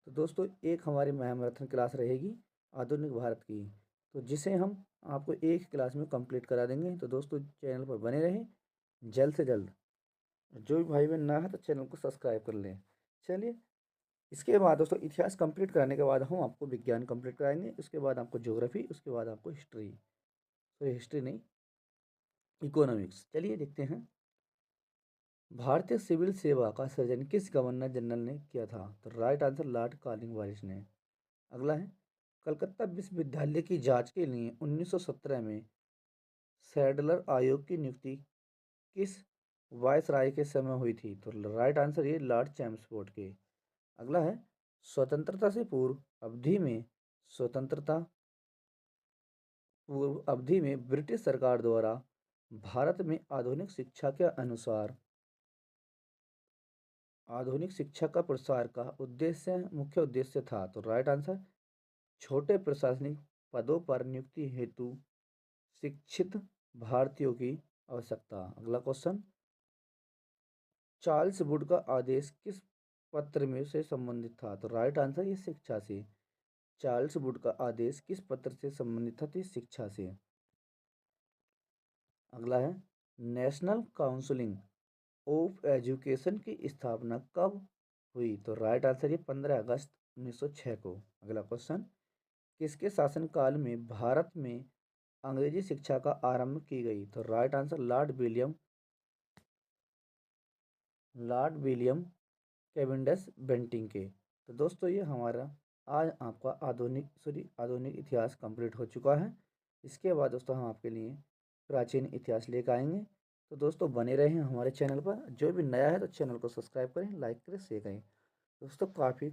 तो दोस्तों एक हमारी मैराथन क्लास रहेगी आधुनिक भारत की, तो जिसे हम आपको एक क्लास में कंप्लीट करा देंगे। तो दोस्तों चैनल पर बने रहें जल्द से जल्द। जो भी भाई बहन नया है तो चैनल को सब्सक्राइब कर लें। चलिए, इसके बाद दोस्तों इतिहास कंप्लीट कराने के बाद हम आपको विज्ञान कंप्लीट कराएंगे। उसके बाद आपको ज्योग्राफी, उसके बाद आपको हिस्ट्री, सॉरी हिस्ट्री नहीं, इकोनॉमिक्स। चलिए देखते हैं। भारतीय सिविल सेवा का सृजन किस गवर्नर जनरल ने किया था? तो राइट आंसर लॉर्ड कॉर्नवालिस ने। अगला है, कलकत्ता विश्वविद्यालय की जांच के लिए 1917 में सैडलर आयोग की नियुक्ति किस वायसराय के समय हुई थी? तो राइट आंसर ये लॉर्ड चैम्सफोर्ड के। अगला है, स्वतंत्रता से स्वतंत्रता पूर्व अवधि में ब्रिटिश सरकार द्वारा भारत में आधुनिक शिक्षा का प्रसार का मुख्य उद्देश्य था। तो राइट आंसर छोटे प्रशासनिक पदों पर नियुक्ति हेतु शिक्षित भारतीयों की आवश्यकता। अगला क्वेश्चन, चार्ल्स वुड का आदेश किस पत्र में से संबंधित था? तो राइट आंसर ये शिक्षा से। चार्ल्स वुड का आदेश किस पत्र से संबंधित था? तो शिक्षा से। अगला है, नेशनल काउंसिलिंग ऑफ एजुकेशन की स्थापना कब हुई? तो राइट आंसर ये 15 अगस्त 1906 को। अगला क्वेश्चन, किसके शासनकाल में भारत में अंग्रेजी शिक्षा का आरंभ की गई? तो right answer Lord William Cavendish Bentinck के। तो दोस्तों ये हमारा आज आपका आधुनिक इतिहास कंप्लीट हो चुका है। इसके बाद दोस्तों हम आपके लिए प्राचीन इतिहास लेकर आएंगे। तो दोस्तों बने रहें हमारे चैनल पर। जो भी नया है तो चैनल को सब्सक्राइब करें, लाइक करें, शेयर करें। दोस्तों काफ़ी